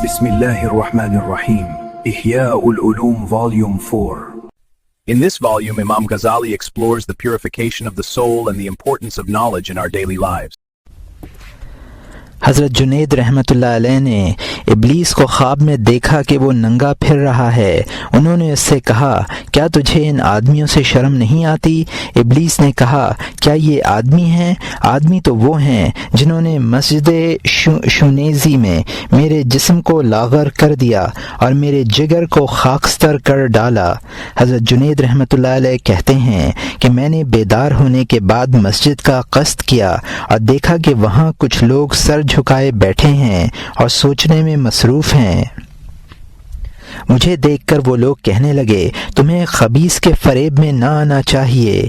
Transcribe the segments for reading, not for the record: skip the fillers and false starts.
Bismillahir Rahmanir Rahim. Ihya'ul Ulum Volume 4. In this volume, Imam Ghazali explores the purification of the soul and the importance of knowledge in our daily lives. حضرت جنید رحمۃ اللہ علیہ نے ابلیس کو خواب میں دیکھا کہ وہ ننگا پھر رہا ہے۔ انہوں نے اس سے کہا، کیا تجھے ان آدمیوں سے شرم نہیں آتی؟ ابلیس نے کہا، کیا یہ آدمی ہیں؟ آدمی تو وہ ہیں جنہوں نے مسجد شونیزی میں میرے جسم کو لاغر کر دیا اور میرے جگر کو خاکستر کر ڈالا۔ حضرت جنید رحمۃ اللہ علیہ کہتے ہیں کہ میں نے بیدار ہونے کے بعد مسجد کا قصد کیا اور دیکھا کہ وہاں کچھ لوگ سر جھکائے بیٹھے ہیں اور سوچنے میں مصروف ہیں۔ مجھے دیکھ کر وہ لوگ کہنے لگے، تمہیں خبیث کے فریب میں نہ آنا چاہیے۔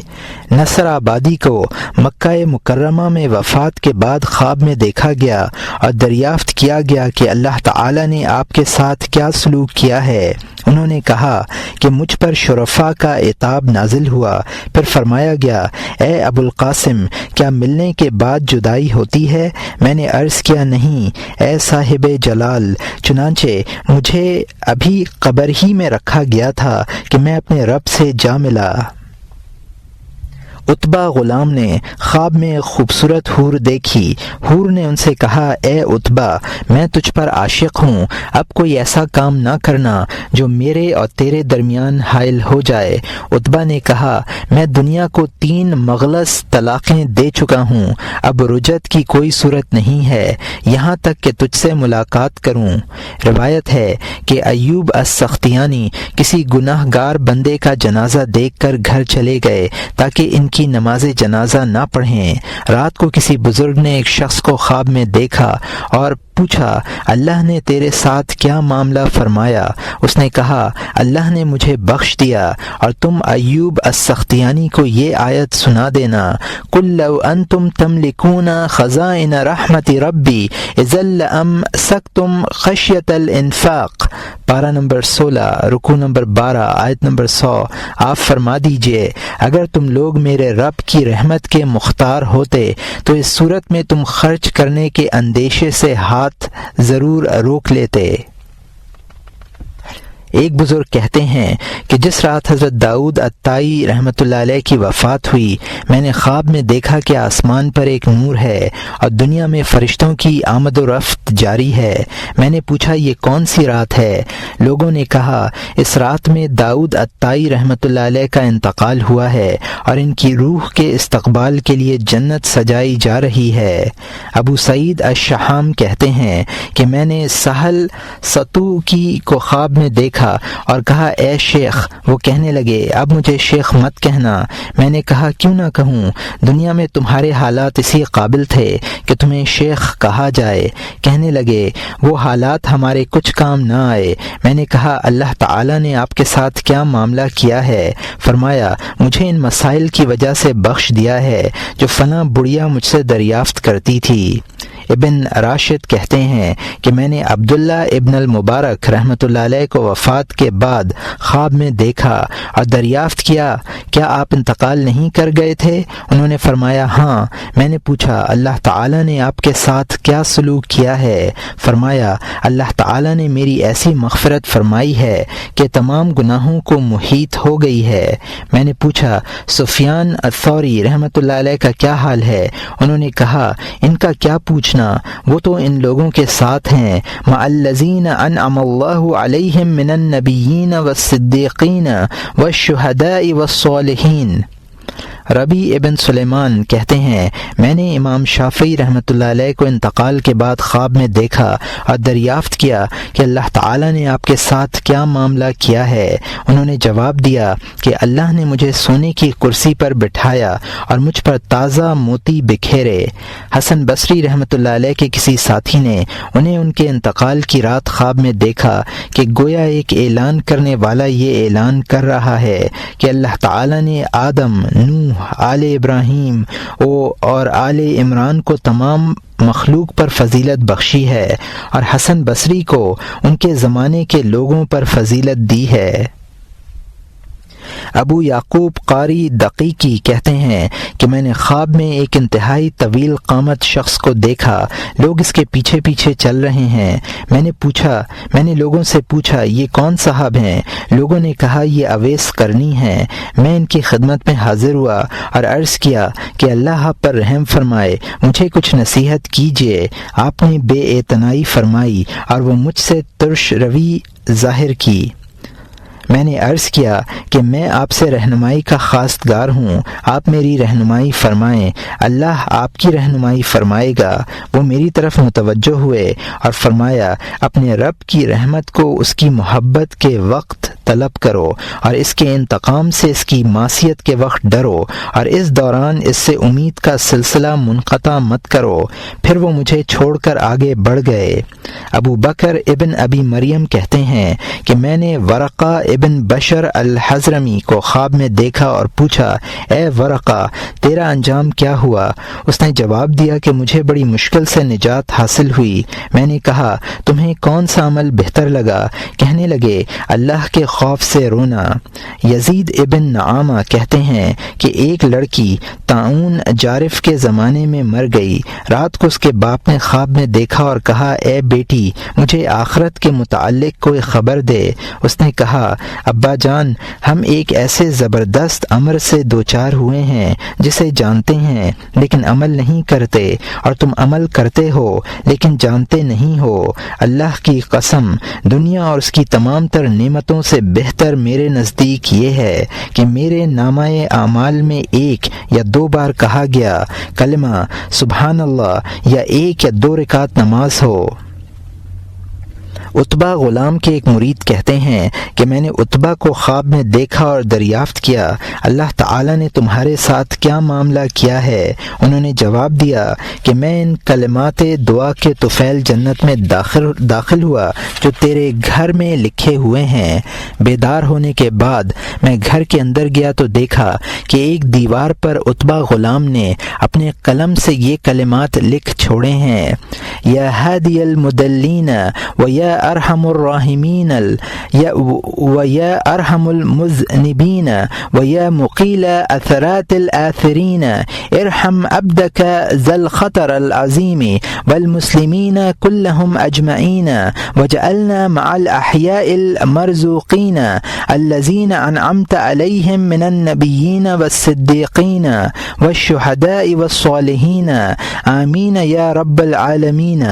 نصر آبادی کو مکہ مکرمہ میں وفات کے بعد خواب میں دیکھا گیا اور دریافت کیا گیا کہ اللہ تعالی نے آپ کے ساتھ کیا سلوک کیا ہے۔ انہوں نے کہا کہ مجھ پر شرفاء کا عتاب نازل ہوا، پھر فرمایا گیا، اے ابو القاسم، کیا ملنے کے بعد جدائی ہوتی ہے؟ میں نے عرض کیا، نہیں اے صاحب جلال، چنانچہ مجھے ابھی قبر ہی میں رکھا گیا تھا کہ میں اپنے رب سے جا ملا۔ عتبہ غلام نے خواب میں ایک خوبصورت حور دیکھی۔ حور نے ان سے کہا، اے عتبہ، میں تجھ پر عاشق ہوں، اب کوئی ایسا کام نہ کرنا جو میرے اور تیرے درمیان حائل ہو جائے۔ عتبہ نے کہا، میں دنیا کو 3 مغلظ طلاقیں دے چکا ہوں، اب رجعت کی کوئی صورت نہیں ہے یہاں تک کہ تجھ سے ملاقات کروں۔ روایت ہے کہ ایوب السختیانی کسی گناہ گار بندے کا جنازہ دیکھ کر گھر چلے گئے تاکہ ان کی نماز جنازہ نہ پڑھیں۔ رات کو کسی بزرگ نے ایک شخص کو خواب میں دیکھا اور پوچھا، اللہ نے تیرے ساتھ کیا معاملہ فرمایا؟ اس نے کہا، اللہ نے مجھے بخش دیا اور تم ایوب السختیانی کو یہ آیت سنا دینا، قُلْ لَوْ أَنْتُمْ تَمْلِكُونَ خَزَائِنَ رَحْمَةِ رَبِّي إِذًا لَأَمْسَكْتُمْ خَشْيَةَ الْإِنفَاقِ۔ پارہ نمبر 16، رکوع نمبر 12، آیت نمبر 100۔ آپ فرما دیجئے، اگر تم لوگ میرے رب کی رحمت کے مختار ہوتے تو اس صورت میں تم خرچ کرنے کے اندیشے سے ہاتھ ضرور روک لیتے۔ ایک بزرگ کہتے ہیں کہ جس رات حضرت داؤد الطائی رحمۃ اللہ علیہ کی وفات ہوئی، میں نے خواب میں دیکھا کہ آسمان پر ایک نور ہے اور دنیا میں فرشتوں کی آمد و رفت جاری ہے۔ میں نے پوچھا، یہ کون سی رات ہے؟ لوگوں نے کہا، اس رات میں داؤد الطائی رحمۃ اللہ علیہ کا انتقال ہوا ہے اور ان کی روح کے استقبال کے لیے جنت سجائی جا رہی ہے۔ ابو سعید الشحام کہتے ہیں کہ میں نے سہل ستوکی کو خواب میں دیکھا اور کہا، اے شیخ۔ وہ کہنے لگے، اب مجھے شیخ مت کہنا۔ میں نے کہا، کیوں نہ کہوں؟ دنیا میں تمہارے حالات اسی قابل تھے کہ تمہیں شیخ کہا جائے۔ کہنے لگے، وہ حالات ہمارے کچھ کام نہ آئے۔ میں نے کہا، اللہ تعالی نے آپ کے ساتھ کیا معاملہ کیا ہے؟ فرمایا، مجھے ان مسائل کی وجہ سے بخش دیا ہے جو فلاں بڑھیا مجھ سے دریافت کرتی تھی۔ ابن راشد کہتے ہیں کہ میں نے عبداللہ ابن المبارک رحمۃ اللہ علیہ کو وفات کے بعد خواب میں دیکھا اور دریافت کیا، کیا آپ انتقال نہیں کر گئے تھے؟ انہوں نے فرمایا، ہاں۔ میں نے پوچھا، اللہ تعالی نے آپ کے ساتھ کیا سلوک کیا ہے؟ فرمایا، اللہ تعالی نے میری ایسی مغفرت فرمائی ہے کہ تمام گناہوں کو محیط ہو گئی ہے۔ میں نے پوچھا، سفیان الثوری رحمۃ اللہ علیہ کا کیا حال ہے؟ انہوں نے کہا، ان کا کیا پوچھنا، وہ تو ان لوگوں کے ساتھ ہیں، مع الذین انعم اللہ علیہم من النبیین والصدیقین والشہداء والصالحین۔ ربی ابن سلیمان کہتے ہیں، میں نے امام شافعی رحمۃ اللہ علیہ کو انتقال کے بعد خواب میں دیکھا اور دریافت کیا کہ اللہ تعالی نے آپ کے ساتھ کیا معاملہ کیا ہے؟ انہوں نے جواب دیا کہ اللہ نے مجھے سونے کی کرسی پر بٹھایا اور مجھ پر تازہ موتی بکھیرے۔ حسن بصری رحمۃ اللہ علیہ کے کسی ساتھی نے انہیں ان کے انتقال کی رات خواب میں دیکھا کہ گویا ایک اعلان کرنے والا یہ اعلان کر رہا ہے کہ اللہ تعالی نے آدم، نوح، آل ابراہیم اور آل عمران کو تمام مخلوق پر فضیلت بخشی ہے اور حسن بصری کو ان کے زمانے کے لوگوں پر فضیلت دی ہے۔ ابو یعقوب قاری دقیقی کہتے ہیں کہ میں نے خواب میں ایک انتہائی طویل قامت شخص کو دیکھا، لوگ اس کے پیچھے پیچھے چل رہے ہیں۔ میں نے لوگوں سے پوچھا یہ کون صاحب ہیں؟ لوگوں نے کہا یہ اویس قرنی ہیں۔ میں ان کی خدمت میں حاضر ہوا اور عرض کیا کہ اللہ آپ پر رحم فرمائے، مجھے کچھ نصیحت کیجیے۔ آپ نے بے اعتنائی فرمائی اور وہ مجھ سے ترش روی ظاہر کی۔ میں نے عرض کیا کہ میں آپ سے رہنمائی کا خواستگار ہوں، آپ میری رہنمائی فرمائیں۔ اللہ آپ کی رہنمائی فرمائے گا۔ وہ میری طرف متوجہ ہوئے اور فرمایا اپنے رب کی رحمت کو اس کی محبت کے وقت طلب کرو اور اس کے انتقام سے اس کی معصیت کے وقت ڈرو اور اس دوران اس سے امید کا سلسلہ منقطع مت کرو۔ پھر وہ مجھے چھوڑ کر آگے بڑھ گئے۔ ابو بکر ابن ابی مریم کہتے ہیں کہ میں نے ورقہ ابن بشر الحضرمی کو خواب میں دیکھا اور پوچھا اے ورقہ تیرا انجام کیا ہوا؟ اس نے جواب دیا کہ مجھے بڑی مشکل سے نجات حاصل ہوئی۔ میں نے کہا تمہیں کون سا عمل بہتر لگا؟ کہنے لگے اللہ کے خوف سے رونا۔ یزید ابن نعامہ کہتے ہیں کہ ایک لڑکی طاعون جارف کے زمانے میں مر گئی۔ رات کو اس کے باپ نے خواب میں دیکھا اور کہا اے بیٹی مجھے آخرت کے متعلق کوئی خبر دے۔ اس نے کہا ابا جان ہم ایک ایسے زبردست امر سے دوچار ہوئے ہیں جسے جانتے ہیں لیکن عمل نہیں کرتے، اور تم عمل کرتے ہو لیکن جانتے نہیں ہو۔ اللہ کی قسم دنیا اور اس کی تمام تر نعمتوں سے بہتر میرے نزدیک یہ ہے کہ میرے نامہ اعمال میں ایک یا دو بار کہا گیا کلمہ سبحان اللہ یا ایک یا دو رکعت نماز ہو۔ عتبہ غلام کے ایک مرید کہتے ہیں کہ میں نے عتبہ کو خواب میں دیکھا اور دریافت کیا اللہ تعالی نے تمہارے ساتھ کیا معاملہ کیا ہے؟ انہوں نے جواب دیا کہ میں ان کلمات دعا کے طفیل جنت میں داخل ہوا جو تیرے گھر میں لکھے ہوئے ہیں۔ بیدار ہونے کے بعد میں گھر کے اندر گیا تو دیکھا کہ ایک دیوار پر عتبہ غلام نے اپنے قلم سے یہ کلمات لکھ چھوڑے ہیں یا ہادی المدلین و یا ارحم الراحمین و یا ارحم المذنبین و یا مقیل اثرات الآثرین ارحم عبدک ذا الخطر العظیم والمسلمین كلهم اجمعین وجعلنا مع الاحیاء المرزوقین الذین انعمت علیہم من النبیین والصدیقین والشہداء والصالحین آمین یا رب العالمین۔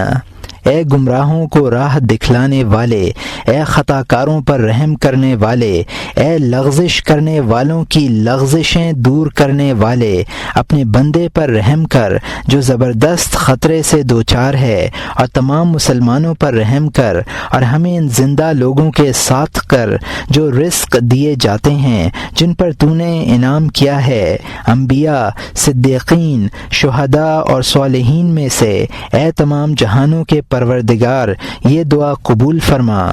اے گمراہوں کو راہ دکھلانے والے، اے خطا کاروں پر رحم کرنے والے، اے لغزش کرنے والوں کی لغزشیں دور کرنے والے، اپنے بندے پر رحم کر جو زبردست خطرے سے دوچار ہے، اور تمام مسلمانوں پر رحم کر اور ہمیں ان زندہ لوگوں کے ساتھ کر جو رزق دیے جاتے ہیں جن پر تو نے انعام کیا ہے، انبیاء، صدیقین، شہداء اور صالحین میں سے۔ اے تمام جہانوں کے پروردگار یہ دعا قبول فرما۔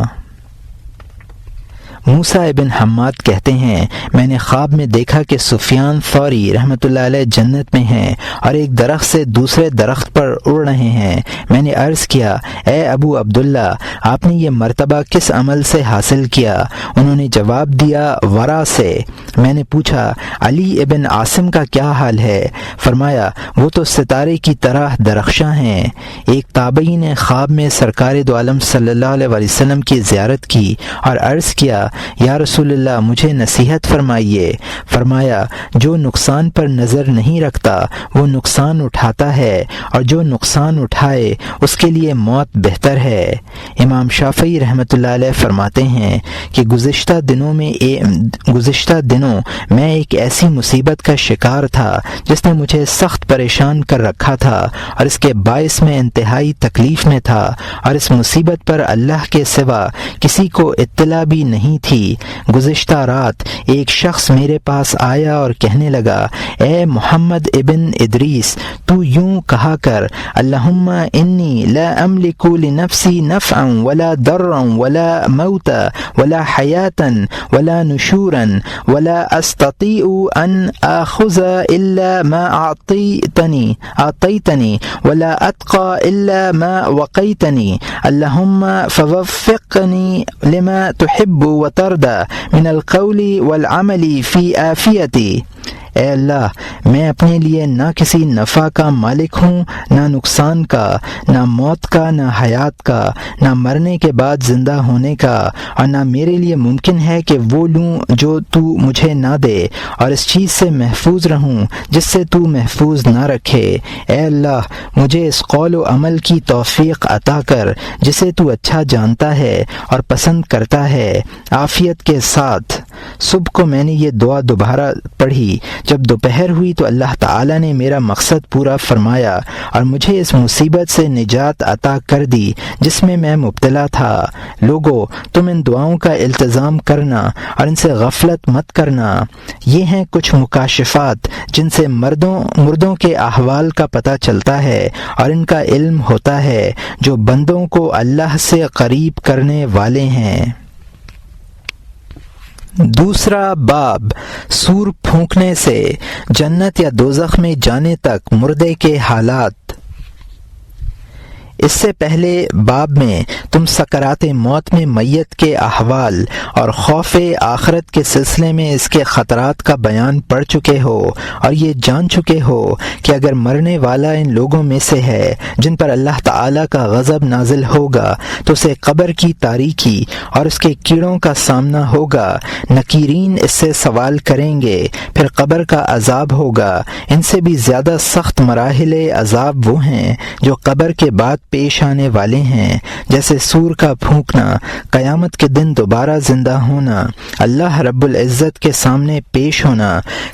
موسیٰ ابن حماد کہتے ہیں میں نے خواب میں دیکھا کہ سفیان ثوری رحمۃ اللہ علیہ جنت میں ہیں اور ایک درخت سے دوسرے درخت پر اڑ رہے ہیں۔ میں نے عرض کیا اے ابو عبداللہ آپ نے یہ مرتبہ کس عمل سے حاصل کیا؟ انہوں نے جواب دیا ورع سے۔ میں نے پوچھا علی ابن عاصم کا کیا حال ہے؟ فرمایا وہ تو ستارے کی طرح درخشاں ہیں۔ ایک تابعی نے خواب میں سرکار دو عالم صلی اللہ علیہ وسلم کی زیارت کی اور عرض کیا یا رسول اللہ مجھے نصیحت فرمائیے۔ فرمایا جو نقصان پر نظر نہیں رکھتا وہ نقصان اٹھاتا ہے، اور جو نقصان اٹھائے اس کے لیے موت بہتر ہے۔ امام شافعی رحمۃ اللہ علیہ فرماتے ہیں کہ گزشتہ دنوں میں ایک ایسی مصیبت کا شکار تھا جس نے مجھے سخت پریشان کر رکھا تھا، اور اس کے باعث میں انتہائی تکلیف میں تھا، اور اس مصیبت پر اللہ کے سوا کسی کو اطلاع بھی نہیں تھی۔ گزشتہ رات ایک شخص میرے پاس آیا اور کہنے لگا اے محمد ابن ادریس تو یوں کہا کر اللہم انی لا املک لنفسی نفعا ولا ضرا ولا موتا ولا حیاتا ولا نشورا ولا استطيع ان اخذ الا ما اعطيتني ولا اتقى الا ما وقيتني اللهم فوفقني لما تحب وطرد من القول والعمل فی عافیتی۔ اے اللہ، میں اپنے لیے نہ کسی نفع کا مالک ہوں، نہ نقصان کا، نہ موت کا، نہ حیات کا، نہ مرنے کے بعد زندہ ہونے کا، اور نہ میرے لیے ممکن ہے کہ وہ لوں جو تو مجھے نہ دے، اور اس چیز سے محفوظ رہوں جس سے تو محفوظ نہ رکھے۔ اے اللہ، مجھے اس قول و عمل کی توفیق عطا کر جسے تو اچھا جانتا ہے اور پسند کرتا ہے، عافیت کے ساتھ۔ صبح کو میں نے یہ دعا دوبارہ پڑھی۔ جب دوپہر ہوئی تو اللہ تعالی نے میرا مقصد پورا فرمایا اور مجھے اس مصیبت سے نجات عطا کر دی جس میں میں مبتلا تھا۔ لوگو، تم ان دعاؤں کا التزام کرنا اور ان سے غفلت مت کرنا۔ یہ ہیں کچھ مکاشفات جن سے مردوں کے احوال کا پتہ چلتا ہے اور ان کا علم ہوتا ہے جو بندوں کو اللہ سے قریب کرنے والے ہیں۔ دوسرا باب، سور پھونکنے سے جنت یا دوزخ میں جانے تک مردے کے حالات۔ اس سے پہلے باب میں تم سکرات موت میں میت کے احوال اور خوف آخرت کے سلسلے میں اس کے خطرات کا بیان پڑھ چکے ہو اور یہ جان چکے ہو کہ اگر مرنے والا ان لوگوں میں سے ہے جن پر اللہ تعالیٰ کا غضب نازل ہوگا تو اسے قبر کی تاریکی اور اس کے کیڑوں کا سامنا ہوگا۔ نکیرین اس سے سوال کریں گے، پھر قبر کا عذاب ہوگا۔ ان سے بھی زیادہ سخت مراحل عذاب وہ ہیں جو قبر کے بعد پیش آنے والے ہیں، جیسے سور کا پھونکنا، قیامت کے دن دوبارہ زندہ ہونا، اللہ رب العزت کے سامنے پیش ہونا،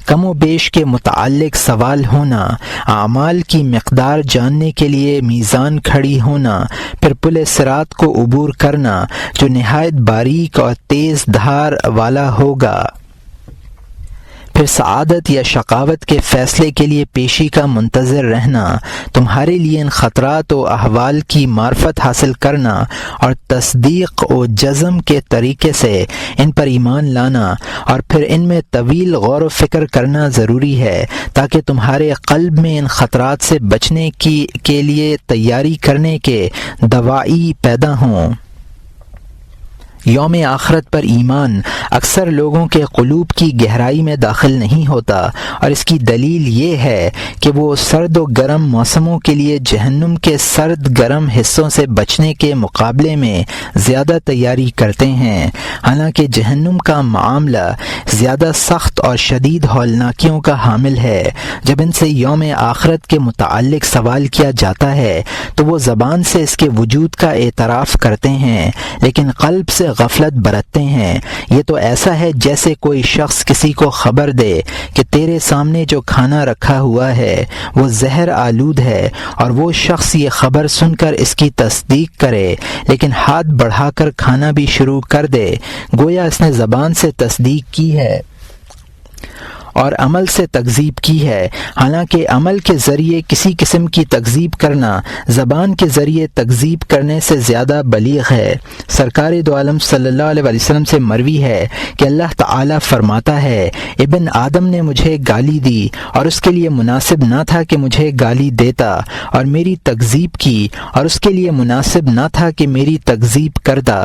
کم و بیش کے متعلق سوال ہونا، اعمال کی مقدار جاننے کے لیے میزان کھڑی ہونا، پھر پل صراط کو عبور کرنا جو نہایت باریک اور تیز دھار والا ہوگا، پھر سعادت یا شقاوت کے فیصلے کے لیے پیشی کا منتظر رہنا، تمہارے لیے ان خطرات و احوال کی معرفت حاصل کرنا اور تصدیق و جزم کے طریقے سے ان پر ایمان لانا، اور پھر ان میں طویل غور و فکر کرنا ضروری ہے تاکہ تمہارے قلب میں ان خطرات سے بچنے کے لیے تیاری کرنے کے دواعی پیدا ہوں۔ یوم آخرت پر ایمان اکثر لوگوں کے قلوب کی گہرائی میں داخل نہیں ہوتا، اور اس کی دلیل یہ ہے کہ وہ سرد و گرم موسموں کے لیے جہنم کے سرد گرم حصوں سے بچنے کے مقابلے میں زیادہ تیاری کرتے ہیں، حالانکہ جہنم کا معاملہ زیادہ سخت اور شدید ہولناکیوں کا حامل ہے۔ جب ان سے یوم آخرت کے متعلق سوال کیا جاتا ہے تو وہ زبان سے اس کے وجود کا اعتراف کرتے ہیں لیکن قلب سے غفلت برتتے ہیں۔ یہ تو ایسا ہے جیسے کوئی شخص کسی کو خبر دے کہ تیرے سامنے جو کھانا رکھا ہوا ہے وہ زہر آلود ہے، اور وہ شخص یہ خبر سن کر اس کی تصدیق کرے لیکن ہاتھ بڑھا کر کھانا بھی شروع کر دے، گویا اس نے زبان سے تصدیق کی ہے اور عمل سے تکذیب کی ہے، حالانکہ عمل کے ذریعے کسی قسم کی تکذیب کرنا زبان کے ذریعے تکذیب کرنے سے زیادہ بلیغ ہے۔ سرکار دو عالم صلی اللہ علیہ وسلم سے مروی ہے کہ اللہ تعالیٰ فرماتا ہے، ابن آدم نے مجھے گالی دی اور اس کے لیے مناسب نہ تھا کہ مجھے گالی دیتا، اور میری تکذیب کی اور اس کے لیے مناسب نہ تھا کہ میری تکذیب کرتا۔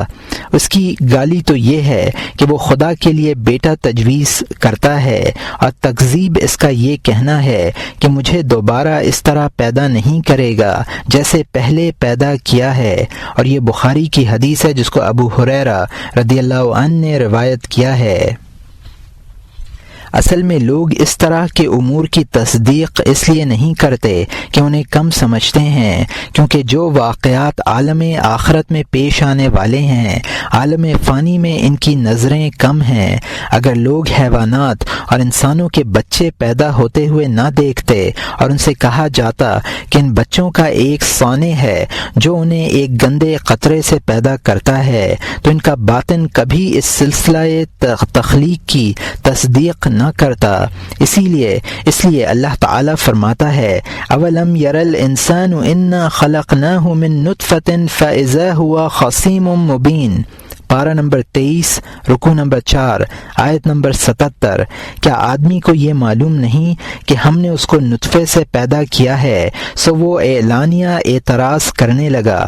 اس کی گالی تو یہ ہے کہ وہ خدا کے لیے بیٹا تجویز کرتا ہے، اور تکذیب اس کا یہ کہنا ہے کہ مجھے دوبارہ اس طرح پیدا نہیں کرے گا جیسے پہلے پیدا کیا ہے، اور یہ بخاری کی حدیث ہے جس کو ابو ہریرہ رضی اللہ عنہ نے روایت کیا ہے۔ اصل میں لوگ اس طرح کے امور کی تصدیق اس لیے نہیں کرتے کہ انہیں کم سمجھتے ہیں، کیونکہ جو واقعات عالم آخرت میں پیش آنے والے ہیں عالم فانی میں ان کی نظریں کم ہیں۔ اگر لوگ حیوانات اور انسانوں کے بچے پیدا ہوتے ہوئے نہ دیکھتے اور ان سے کہا جاتا کہ ان بچوں کا ایک صانع ہے جو انہیں ایک گندے قطرے سے پیدا کرتا ہے، تو ان کا باطن کبھی اس سلسلہ تخلیق کی تصدیق نہ کرتا۔ اسی لیے اللہ تعالیٰ فرماتا ہے، اولم یر الانسان انا خلقناہ من نطفۃ فاذا هو خصیم مبین، پارہ نمبر 23 رکوع نمبر 4 آیت نمبر 77۔ کیا آدمی کو یہ معلوم نہیں کہ ہم نے اس کو نطفے سے پیدا کیا ہے؟ سو وہ اعلانیہ اعتراض کرنے لگا۔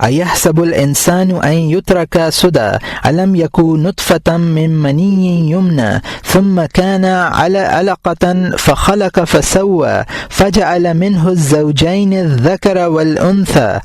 أَيَحْسَبُ الْإِنسَانُ أَن يُتْرَكَ سُدًى أَلَمْ يَكُن نُطْفَةً مِّن مَّنِيٍّ يُمْنَىٰ ثُمَّ كَانَ عَلَقَةً فَخَلَقَ فَسَوَّىٰ فَجَعَلَ مِنْهُ الزَّوْجَيْنِ الذَّكَرَ وَالْأُنثَىٰ۔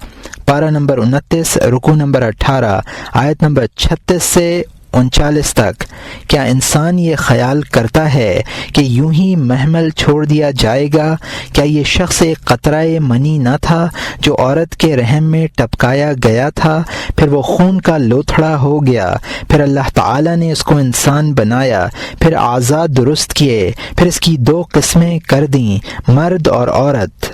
پارہ نمبر 29، رکوع نمبر 18، آیت نمبر 36 سے 39 تک۔ کیا انسان یہ خیال کرتا ہے کہ یوں ہی محمل چھوڑ دیا جائے گا؟ کیا یہ شخص ایک قطرہ منی نہ تھا جو عورت کے رحم میں ٹپکایا گیا تھا، پھر وہ خون کا لوتھڑا ہو گیا، پھر اللہ تعالیٰ نے اس کو انسان بنایا، پھر اعضاء درست کیے، پھر اس کی 2 قسمیں کر دیں، مرد اور عورت۔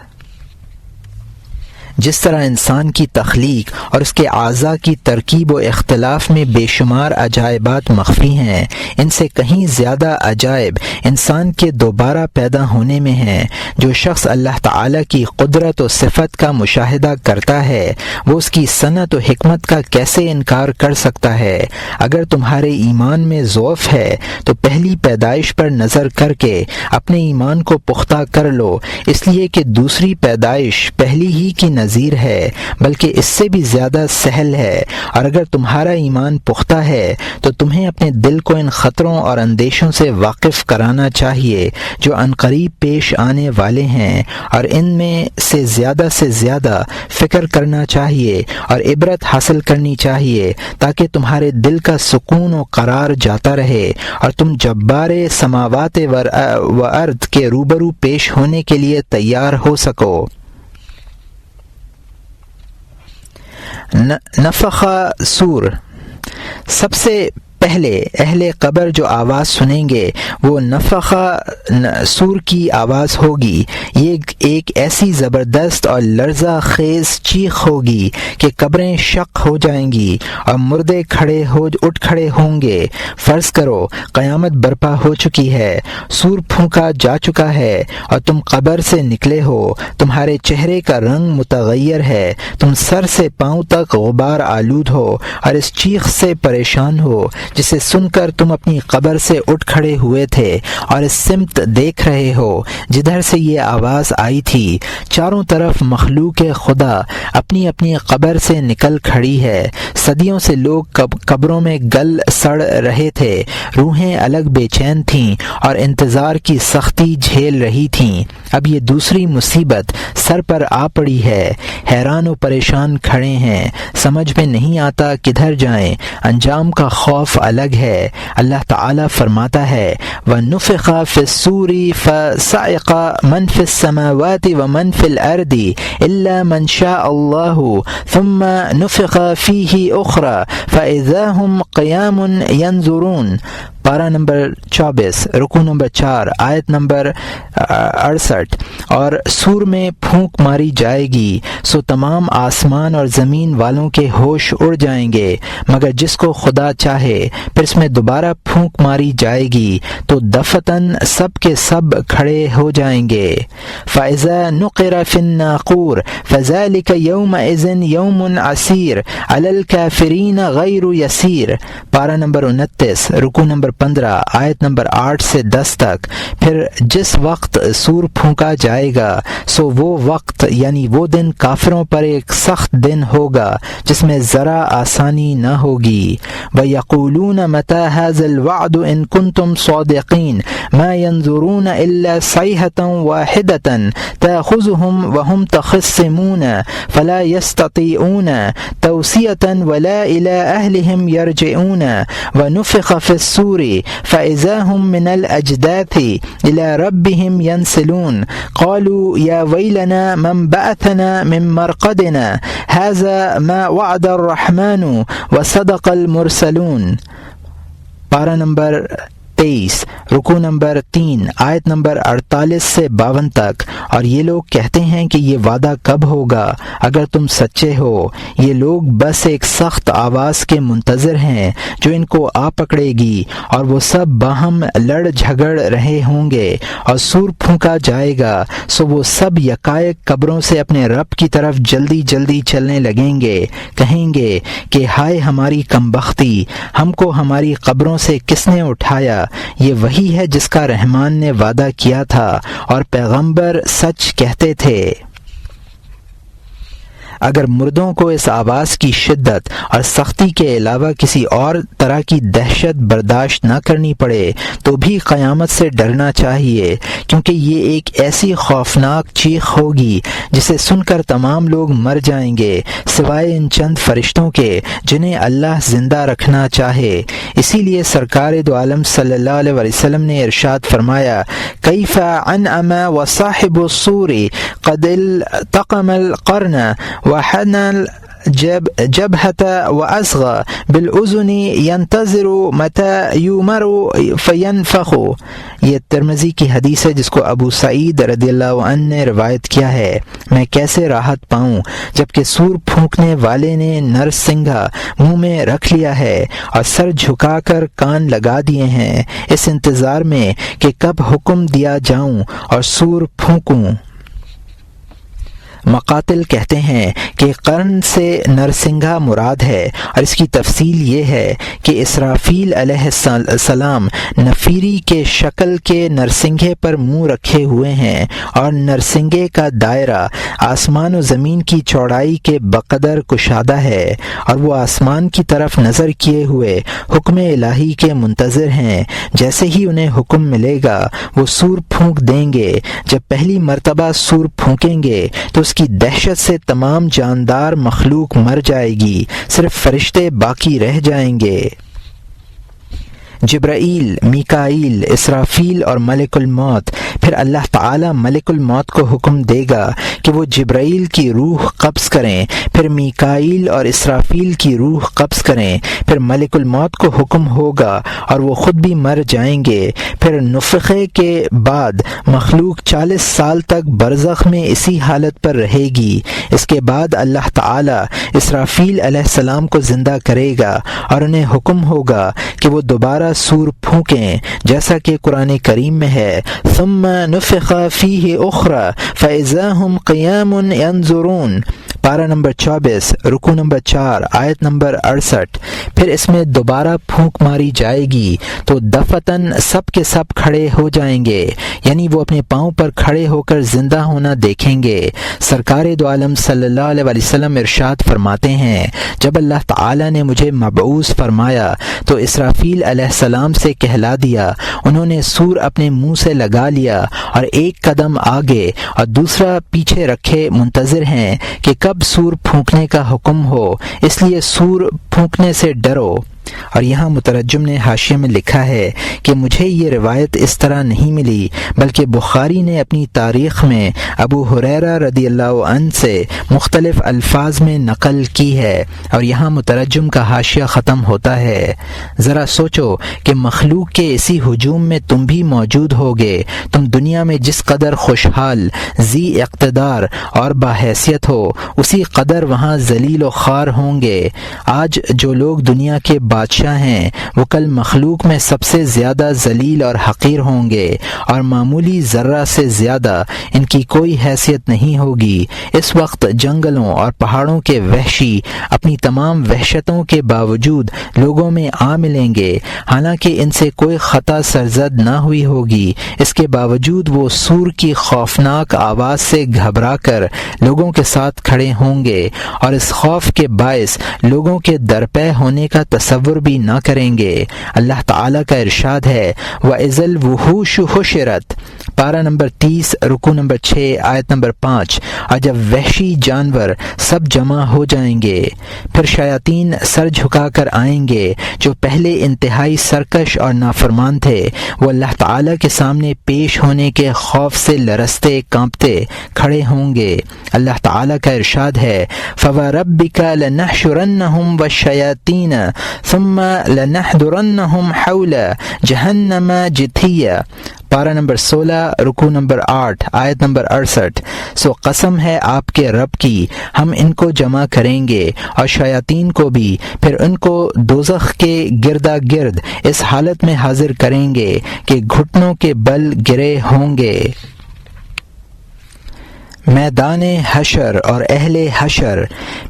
جس طرح انسان کی تخلیق اور اس کے اعضاء کی ترکیب و اختلاف میں بے شمار عجائبات مخفی ہیں، ان سے کہیں زیادہ عجائب انسان کے دوبارہ پیدا ہونے میں ہیں۔ جو شخص اللہ تعالیٰ کی قدرت و صفت کا مشاہدہ کرتا ہے وہ اس کی صنعت و حکمت کا کیسے انکار کر سکتا ہے؟ اگر تمہارے ایمان میں ضعف ہے تو پہلی پیدائش پر نظر کر کے اپنے ایمان کو پختہ کر لو، اس لیے کہ دوسری پیدائش پہلی ہی کی نظیر ہے، بلکہ اس سے بھی زیادہ سہل ہے۔ اور اگر تمہارا ایمان پختہ ہے تو تمہیں اپنے دل کو ان خطروں اور اندیشوں سے واقف کرانا چاہیے جو عنقریب پیش آنے والے ہیں، اور ان میں سے زیادہ فکر کرنا چاہیے اور عبرت حاصل کرنی چاہیے، تاکہ تمہارے دل کا سکون و قرار جاتا رہے اور تم جبار سماوات و ارض کے روبرو پیش ہونے کے لیے تیار ہو سکو۔ نفخہ سور، سب سے پہلے اہل قبر جو آواز سنیں گے وہ نفخہ سور کی آواز ہوگی۔ یہ ایک ایسی زبردست اور لرزہ خیز چیخ ہوگی کہ قبریں شق ہو جائیں گی اور مردے اٹھ کھڑے ہوں گے۔ فرض کرو قیامت برپا ہو چکی ہے، سور پھونکا جا چکا ہے اور تم قبر سے نکلے ہو۔ تمہارے چہرے کا رنگ متغیر ہے، تم سر سے پاؤں تک غبار آلود ہو اور اس چیخ سے پریشان ہو جسے سن کر تم اپنی قبر سے اٹھ کھڑے ہوئے تھے اور اس سمت دیکھ رہے ہو جدھر سے یہ آواز آئی تھی۔ چاروں طرف مخلوق خدا اپنی اپنی قبر سے نکل کھڑی ہے۔ صدیوں سے لوگ قبروں میں گل سڑ رہے تھے، روحیں الگ بے چین تھیں اور انتظار کی سختی جھیل رہی تھیں۔ اب یہ دوسری مصیبت سر پر آ پڑی ہے، حیران و پریشان کھڑے ہیں، سمجھ میں نہیں آتا کدھر جائیں، انجام کا خوف الگ ہے۔ اللہ تعالیٰ فرماتا ہے وَنُفِخَ فِي الصُّورِ فَصَعِقَ مَنْ فِي السَّمَاوَاتِ وَمَنْ فِي الْأَرْضِ إِلَّا مَنْ شَاءَ اللَّهُ ثُمَّ نُفِخَ فِيهِ أُخْرَى فَإِذَا هُمْ قِيَامٌ يَنْظُرُونَ۔ پارہ نمبر 24، رکوع نمبر 4، آیت نمبر 68۔ اور سور میں پھونک ماری جائے گی سو تمام آسمان اور زمین والوں کے ہوش اڑ جائیں گے مگر جس کو خدا چاہے۔ پھر اس میں دوبارہ پھونک ماری جائے گی تو دفتن سب کے سب کھڑے ہو جائیں گے۔ فَإِذَا نُقِرَ فِي النَّاقُورِ فَذَلِكَ يَوْمَئِذٍ يَوْمٌ عَسِيرٌ عَلَى الْكَافِرِينَ غَيْرُ يَسِيرٌ۔ پارہ نمبر 29، رکوع نمبر 15، آیت نمبر 8 سے 10 تک۔ پھر جس وقت سور پھونکا جائے گا سو وہ وقت یعنی وہ دن کافروں پر ایک سخت دن ہوگا جس میں ذرا آسانی نہ ہوگی۔ وَيَقُولُونَ مَتَى هَذَا الْوَعْدُ إِن كُنتُمْ صَادِقِينَ مَا يَنظُرُونَ إِلَّا صَيْحَةً وَاحِدَةً تَأْخُذُهُمْ وَهُمْ تَخِصِّمُونَ فَلَا يَسْتَطِيعُونَ تَوْصِيَةً وَلَا إِلَىٰ أَهْلِهِمْ يَرْجِعُونَ وَنُفِخَ فِي الصُّورِ فَإِذَا هُمْ مِنَ الْأَجْدَاثِ إِلَىٰ رَبِّهِمْ يَنْسِلُونَ قَالُوا يَا وَيْلَنَا مَنْ بَعَثَنَا مِنْ مَرْقَدِنَا هَذَا مَا وَعَدَ الرَّحْمَنُ وَصَدَقَ الْمُرْسَلُونَ۔ پارہ نمبر 23، رکوع نمبر 3، آیت نمبر 48 سے 52 تک۔ اور یہ لوگ کہتے ہیں کہ یہ وعدہ کب ہوگا اگر تم سچے ہو؟ یہ لوگ بس ایک سخت آواز کے منتظر ہیں جو ان کو آ پکڑے گی اور وہ سب باہم لڑ جھگڑ رہے ہوں گے اور سور پھونکا جائے گا سو وہ سب یکایک قبروں سے اپنے رب کی طرف جلدی جلدی چلنے لگیں گے، کہیں گے کہ ہائے ہماری کمبختی، ہم کو ہماری قبروں سے کس نے اٹھایا؟ یہ وہی ہے جس کا رحمان نے وعدہ کیا تھا اور پیغمبر سچ کہتے تھے۔ اگر مردوں کو اس آواز کی شدت اور سختی کے علاوہ کسی اور طرح کی دہشت برداشت نہ کرنی پڑے تو بھی قیامت سے ڈرنا چاہیے، کیونکہ یہ ایک ایسی خوفناک چیخ ہوگی جسے سن کر تمام لوگ مر جائیں گے سوائے ان چند فرشتوں کے جنہیں اللہ زندہ رکھنا چاہے۔ اسی لیے سرکار دو عالم صلی اللہ علیہ وسلم نے ارشاد فرمایا، کیف انعم وصاحب الصور قد التقم القرن وحن جبهة وأصغى بالأذن ينتظر متى يؤمر فينفخ۔ یہ ترمذی کی حدیث ہے جس کو ابو سعید رضی اللہ عنہ نے روایت کیا ہے۔ میں کیسے راحت پاؤں جبکہ سور پھونکنے والے نے نرسنگھا منہ میں رکھ لیا ہے اور سر جھکا کر کان لگا دیے ہیں، اس انتظار میں کہ کب حکم دیا جاؤں اور سور پھونکوں۔ مقاتل کہتے ہیں کہ قرن سے نرسنگھا مراد ہے، اور اس کی تفصیل یہ ہے کہ اسرافیل علیہ السلام نفیری کے شکل کے نرسنگھے پر منہ رکھے ہوئے ہیں، اور نرسنگھے کا دائرہ آسمان و زمین کی چوڑائی کے بقدر کشادہ ہے، اور وہ آسمان کی طرف نظر کیے ہوئے حکم الہی کے منتظر ہیں۔ جیسے ہی انہیں حکم ملے گا وہ سور پھونک دیں گے۔ جب پہلی مرتبہ سور پھونکیں گے تو اس کی دہشت سے تمام جاندار مخلوق مر جائے گی، صرف فرشتے باقی رہ جائیں گے۔ جبرائیل، میکائیل، اسرافیل اور ملک الموت۔ پھر اللہ تعالی ملک الموت کو حکم دے گا کہ وہ جبرائیل کی روح قبض کریں، پھر میکائیل اور اسرافیل کی روح قبض کریں، پھر ملک الموت کو حکم ہوگا اور وہ خود بھی مر جائیں گے۔ پھر نفخے کے بعد مخلوق 40 سال تک برزخ میں اسی حالت پر رہے گی۔ اس کے بعد اللہ تعالی اسرافیل علیہ السلام کو زندہ کرے گا اور انہیں حکم ہوگا کہ وہ دوبارہ سور پھونکیں، جیسا کہ قرآن کریم میں ہے، ثم نفخ فیہ اخری فاذا هم قیام ینظرون، پارہ نمبر 24 رکوع نمبر 4 آیت نمبر 68۔ پھر اس میں دوبارہ پھونک ماری جائے گی تو دفتن سب کے سب کھڑے ہو جائیں گے، یعنی وہ اپنے پاؤں پر کھڑے ہو کر زندہ ہونا دیکھیں گے۔ سرکار دو عالم صلی اللہ علیہ وسلم ارشاد فرماتے ہیں، جب اللہ تعالی نے مجھے مبعوث فرمایا تو اسرافیل علیہ السلام سے کہلا دیا، انہوں نے سور اپنے منہ سے لگا لیا اور ایک قدم آگے اور دوسرا پیچھے رکھے منتظر ہیں کہ کب سور پھونکنے کا حکم ہو، اس لیے سور پھونکنے سے ڈرو۔ اور یہاں مترجم نے حاشیے میں لکھا ہے کہ مجھے یہ روایت اس طرح نہیں ملی، بلکہ بخاری نے اپنی تاریخ میں ابو ہریرہ رضی اللہ عنہ سے مختلف الفاظ میں نقل کی ہے۔ اور یہاں مترجم کا حاشیہ ختم ہوتا ہے۔ ذرا سوچو کہ مخلوق کے اسی ہجوم میں تم بھی موجود ہوگے، تم دنیا میں جس قدر خوشحال، ذی اقتدار اور باحیثیت ہو، اسی قدر وہاں ذلیل و خوار ہوں گے۔ آج جو لوگ دنیا کے بادشاہ ہیں وہ کل مخلوق میں سب سے زیادہ ذلیل اور حقیر ہوں گے، اور معمولی ذرہ سے زیادہ ان کی کوئی حیثیت نہیں ہوگی۔ اس وقت جنگلوں اور پہاڑوں کے وحشی اپنی تمام وحشتوں کے باوجود لوگوں میں آ ملیں گے، حالانکہ ان سے کوئی خطا سرزد نہ ہوئی ہوگی، اس کے باوجود وہ سور کی خوفناک آواز سے گھبرا کر لوگوں کے ساتھ کھڑے ہوں گے، اور اس خوف کے باعث لوگوں کے درپے ہونے کا تصور بھی نہ کریں گے۔ اللہ تعالیٰ کا ارشاد ہے، وَإِذَا الْوُحُوشُ حُشِرَتْ، پارہ نمبر 30 رکوع نمبر 6 آیت نمبر 5۔ اور جب وحشی جانور سب جمع ہو جائیں گے، پھر شیاطین سر جھکا کر آئیں گے، جو پہلے انتہائی سرکش اور نافرمان تھے، وہ اللہ تعالیٰ کے سامنے پیش ہونے کے خوف سے لرزتے کانپتے کھڑے ہوں گے۔ اللہ تعالیٰ کا ارشاد ہے، فَوَرَبِّكَ لَنَحْشُرَنَّهُمْ وَالشَّيَاطِينَ ثُمَّ لَنَحْضُرَنَّهُمْ حَوْلَ جَهَنَّمَ جِثِيًّا، پارہ نمبر 16 رکوع نمبر 8 آیت نمبر 68۔ سو قسم ہے آپ کے رب کی، ہم ان کو جمع کریں گے اور شیاطین کو بھی، پھر ان کو دوزخ کے گردا گرد اس حالت میں حاضر کریں گے کہ گھٹنوں کے بل گرے ہوں گے۔ میدان حشر اور اہل حشر،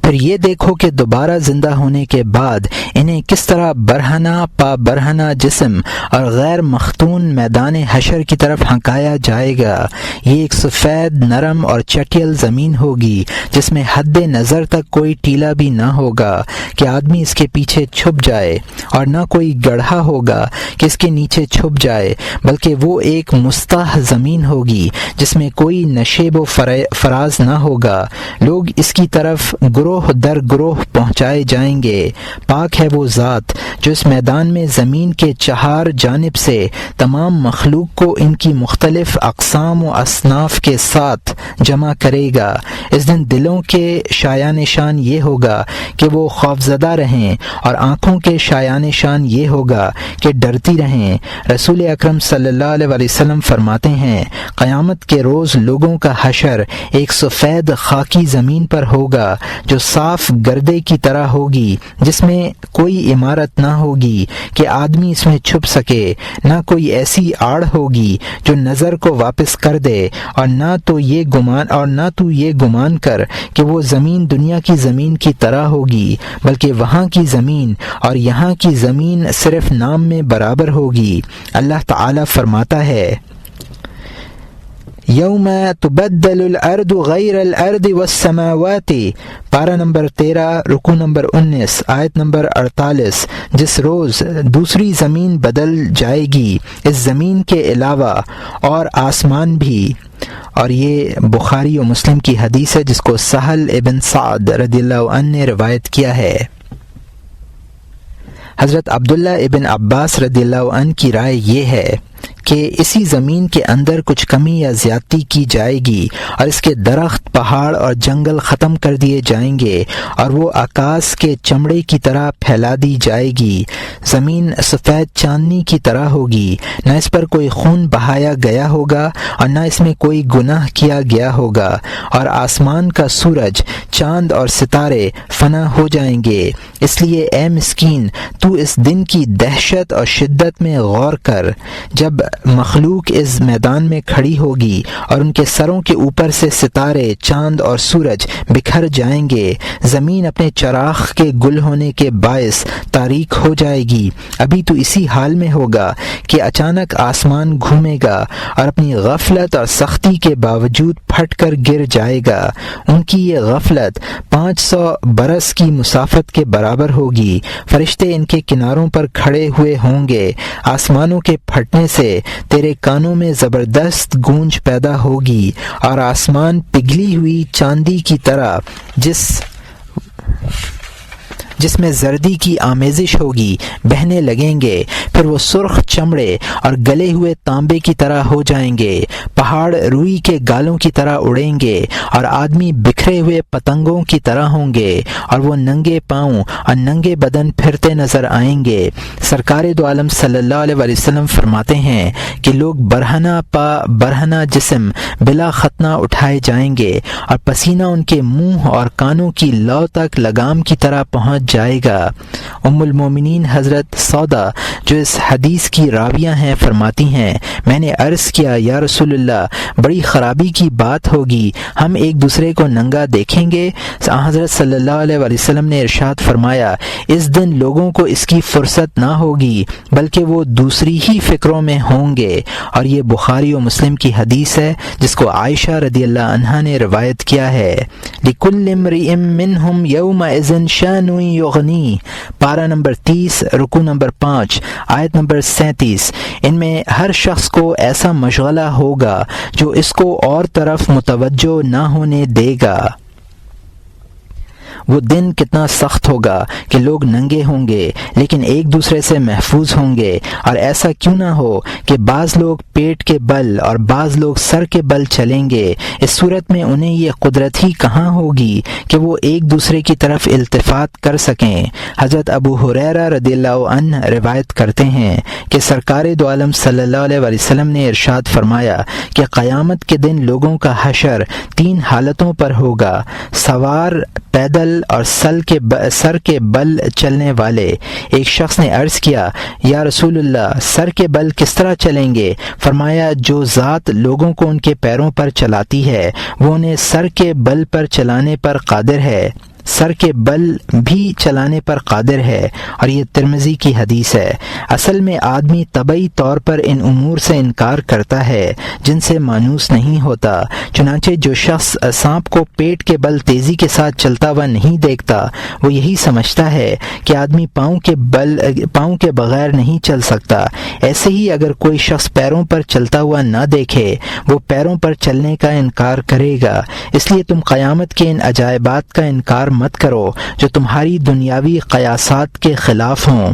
پھر یہ دیکھو کہ دوبارہ زندہ ہونے کے بعد انہیں کس طرح برہنہ پا برہنہ جسم اور غیر مختون میدان حشر کی طرف ہنکایا جائے گا۔ یہ ایک سفید نرم اور چٹیل زمین ہوگی جس میں حد نظر تک کوئی ٹیلا بھی نہ ہوگا کہ آدمی اس کے پیچھے چھپ جائے، اور نہ کوئی گڑھا ہوگا کہ اس کے نیچے چھپ جائے، بلکہ وہ ایک مستح زمین ہوگی جس میں کوئی نشیب و فراز نہ ہوگا۔ لوگ اس کی طرف گروہ در گروہ پہنچائے جائیں گے۔ پاک ہے وہ ذات جو اس میدان میں زمین کے چہار جانب سے تمام مخلوق کو ان کی مختلف اقسام و اصناف کے ساتھ جمع کرے گا۔ اس دن دلوں کے شایع نشان یہ ہوگا کہ وہ خوفزدہ رہیں، اور آنکھوں کے شایع نشان یہ ہوگا کہ ڈرتی رہیں۔ رسول اکرم صلی اللہ علیہ وسلم فرماتے ہیں، قیامت کے روز لوگوں کا حشر ایک سفید خاکی زمین پر ہوگا جو صاف گردے کی طرح ہوگی، جس میں کوئی عمارت نہ ہوگی کہ آدمی اس میں چھپ سکے، نہ کوئی ایسی آڑ ہوگی جو نظر کو واپس کر دے، اور نہ تو یہ گمان کر کہ وہ زمین دنیا کی زمین کی طرح ہوگی، بلکہ وہاں کی زمین اور یہاں کی زمین صرف نام میں برابر ہوگی۔ اللہ تعالی فرماتا ہے، یوم تبدل الارض غیر الارض والسماوات، پارہ نمبر 13 رکوع نمبر 19 آیت نمبر 48، جس روز دوسری زمین بدل جائے گی اس زمین کے علاوہ اور آسمان بھی۔ اور یہ بخاری و مسلم کی حدیث ہے جس کو سہل ابن سعد رضی اللہ عنہ نے روایت کیا ہے۔ حضرت عبداللہ ابن عباس رضی اللہ عنہ کی رائے یہ ہے کہ اسی زمین کے اندر کچھ کمی یا زیادتی کی جائے گی، اور اس کے درخت، پہاڑ اور جنگل ختم کر دیے جائیں گے، اور وہ آکاش کے چمڑے کی طرح پھیلا دی جائے گی۔ زمین سفید چاندنی کی طرح ہوگی، نہ اس پر کوئی خون بہایا گیا ہوگا اور نہ اس میں کوئی گناہ کیا گیا ہوگا، اور آسمان کا سورج، چاند اور ستارے فنا ہو جائیں گے۔ اس لیے اے مسکین، تو اس دن کی دہشت اور شدت میں غور کر، جب مخلوق اس میدان میں کھڑی ہوگی اور ان کے سروں کے اوپر سے ستارے، چاند اور سورج بکھر جائیں گے، زمین اپنے چراغ کے گل ہونے کے باعث تاریک ہو جائے گی۔ ابھی تو اسی حال میں ہوگا کہ اچانک آسمان گھومے گا اور اپنی غفلت اور سختی کے باوجود پھٹ کر گر جائے گا۔ ان کی یہ غفلت 500 برس کی مسافت کے برابر ہوگی۔ فرشتے ان کے کناروں پر کھڑے ہوئے ہوں گے۔ آسمانوں کے پھٹنے سے تیرے کانوں میں زبردست گونج پیدا ہوگی، اور آسمان پگھلی ہوئی چاندی کی طرح جس میں زردی کی آمیزش ہوگی بہنے لگیں گے۔ پھر وہ سرخ چمڑے اور گلے ہوئے تانبے کی طرح ہو جائیں گے۔ پہاڑ روئی کے گالوں کی طرح اڑیں گے، اور آدمی بکھرے ہوئے پتنگوں کی طرح ہوں گے، اور وہ ننگے پاؤں اور ننگے بدن پھرتے نظر آئیں گے۔ سرکار دو عالم صلی اللہ علیہ وسلم فرماتے ہیں کہ لوگ برہنہ پا برہنہ جسم بلا ختنہ اٹھائے جائیں گے، اور پسینہ ان کے منہ اور کانوں کی لو تک لگام کی طرح پہنچ جائے گا۔ ام المومنین حضرت سودا جو اس حدیث کی راویہ ہیں فرماتی ہیں، میں نے عرض کیا، یا رسول اللہ، بڑی خرابی کی بات ہوگی، ہم ایک دوسرے کو ننگا دیکھیں گے؟ حضرت صلی اللہ علیہ وسلم نے ارشاد فرمایا، اس دن لوگوں کو اس کی فرصت نہ ہوگی، بلکہ وہ دوسری ہی فکروں میں ہوں گے۔ اور یہ بخاری و مسلم کی حدیث ہے جس کو عائشہ رضی اللہ عنہا نے روایت کیا ہے۔ لِكُلِّ امْرِئٍ مِّنْهُمْ يَوْمَئِذٍ شَأْنٌ یغنی، پارہ نمبر 30 رکوع نمبر 5 آیت نمبر 37۔ ان میں ہر شخص کو ایسا مشغلہ ہوگا جو اس کو اور طرف متوجہ نہ ہونے دے گا۔ وہ دن کتنا سخت ہوگا کہ لوگ ننگے ہوں گے لیکن ایک دوسرے سے محفوظ ہوں گے، اور ایسا کیوں نہ ہو کہ بعض لوگ پیٹ کے بل اور بعض لوگ سر کے بل چلیں گے۔ اس صورت میں انہیں یہ قدرت ہی کہاں ہوگی کہ وہ ایک دوسرے کی طرف التفات کر سکیں۔ حضرت ابو ہریرہ رضی اللہ عنہ روایت کرتے ہیں کہ سرکار دو عالم صلی اللہ علیہ وسلم نے ارشاد فرمایا کہ قیامت کے دن لوگوں کا حشر 3 حالتوں پر ہوگا: سوار، پیدل بل اور سر کے بل چلنے والے۔ ایک شخص نے عرض کیا یا رسول اللہ سر کے بل کس طرح چلیں گے؟ فرمایا جو ذات لوگوں کو ان کے پیروں پر چلاتی ہے وہ انہیں سر کے بل پر چلانے پر قادر ہے، سر کے بل بھی چلانے پر قادر ہے، اور یہ ترمذی کی حدیث ہے۔ اصل میں آدمی طبعی طور پر ان امور سے انکار کرتا ہے جن سے مانوس نہیں ہوتا۔ چنانچہ جو شخص سانپ کو پیٹ کے بل تیزی کے ساتھ چلتا ہوا نہیں دیکھتا وہ یہی سمجھتا ہے کہ آدمی پاؤں کے بغیر نہیں چل سکتا۔ ایسے ہی اگر کوئی شخص پیروں پر چلتا ہوا نہ دیکھے وہ پیروں پر چلنے کا انکار کرے گا۔ اس لیے تم قیامت کے ان عجائبات کا انکار مت کرو جو تمہاری دنیاوی قیاسات کے خلاف ہوں۔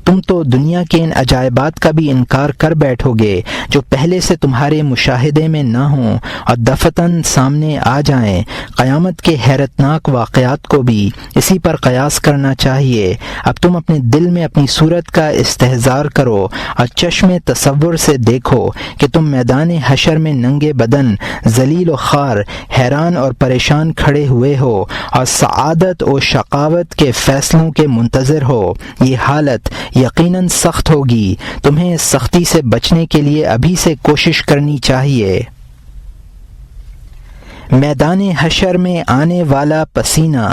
تم تو دنیا کے ان عجائبات کا بھی انکار کر بیٹھو گے جو پہلے سے تمہارے مشاہدے میں نہ ہوں اور دفتن سامنے آ جائیں۔ قیامت کے حیرتناک واقعات کو بھی اسی پر قیاس کرنا چاہیے۔ اب تم اپنے دل میں اپنی صورت کا استحضار کرو اور چشم تصور سے دیکھو کہ تم میدان حشر میں ننگے بدن، ذلیل و خوار، حیران اور پریشان کھڑے ہوئے ہو اور سعادت و شقاوت کے فیصلوں کے منتظر ہو۔ یہ حالت یقیناً سخت ہوگی۔ تمہیں اس سختی سے بچنے کے لیے ابھی سے کوشش کرنی چاہیے۔ میدان حشر میں آنے والا پسینہ۔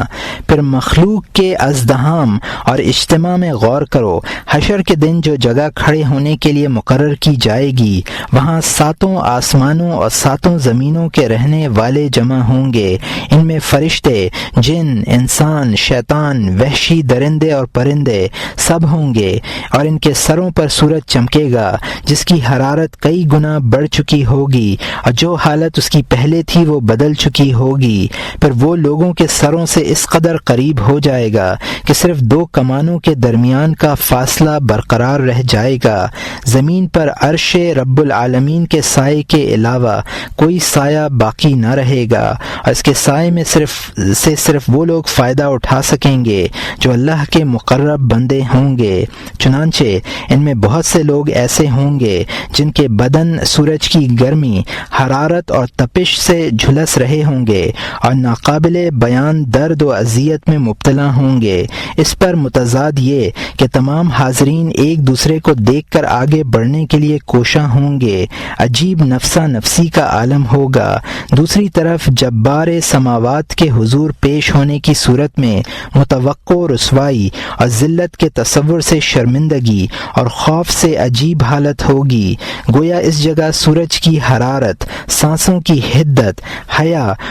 پھر مخلوق کے ازدحام اور اجتماع میں غور کرو۔ حشر کے دن جو جگہ کھڑے ہونے کے لیے مقرر کی جائے گی وہاں 7 آسمانوں اور 7 زمینوں کے رہنے والے جمع ہوں گے۔ ان میں فرشتے، جن، انسان، شیطان، وحشی درندے اور پرندے سب ہوں گے، اور ان کے سروں پر سورج چمکے گا جس کی حرارت کئی گنا بڑھ چکی ہوگی، اور جو حالت اس کی پہلے تھی وہ بدل چکی ہوگی۔ پھر وہ لوگوں کے سروں سے اس قدر قریب ہو جائے گا کہ صرف 2 کمانوں کے درمیان کا فاصلہ برقرار رہ جائے گا۔ زمین پر عرش رب العالمین کے سائے کے علاوہ کوئی سایہ باقی نہ رہے گا، اور اس کے سائے میں صرف وہ لوگ فائدہ اٹھا سکیں گے جو اللہ کے مقرب بندے ہوں گے۔ چنانچہ ان میں بہت سے لوگ ایسے ہوں گے جن کے بدن سورج کی گرمی، حرارت اور تپش سے جھلس رہے ہوں گے اور ناقابل بیان درد و اذیت میں مبتلا ہوں گے۔ اس پر متضاد یہ کہ تمام حاضرین ایک دوسرے کو دیکھ کر آگے بڑھنے کے لیے کوشاں ہوں گے۔ عجیب نفسا نفسی کا عالم ہوگا۔ دوسری طرف جبار سماوات کے حضور پیش ہونے کی صورت میں متوقع رسوائی اور ذلت کے تصور سے شرمندگی اور خوف سے عجیب حالت ہوگی۔ گویا اس جگہ سورج کی حرارت، سانسوں کی حدت، حیا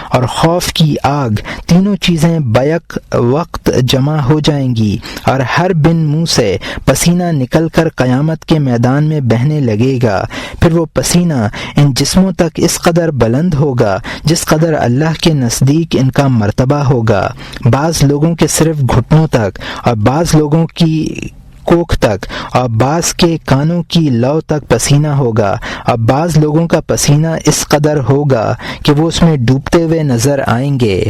اور خوف کی آگ، تینوں چیزیں بیک وقت جمع ہو جائیں گی، اور ہر بن منہ سے پسینہ نکل کر قیامت کے میدان میں بہنے لگے گا۔ پھر وہ پسینہ ان جسموں تک اس قدر بلند ہوگا جس قدر اللہ کے نزدیک ان کا مرتبہ ہوگا۔ بعض لوگوں کے صرف گھٹنوں تک، اور بعض لوگوں کی کوکھ تک، اور بعض کے کانوں کی لو تک پسینہ ہوگا، اور بعض لوگوں کا پسینہ اس قدر ہوگا کہ وہ اس میں ڈوبتے ہوئے نظر آئیں گے۔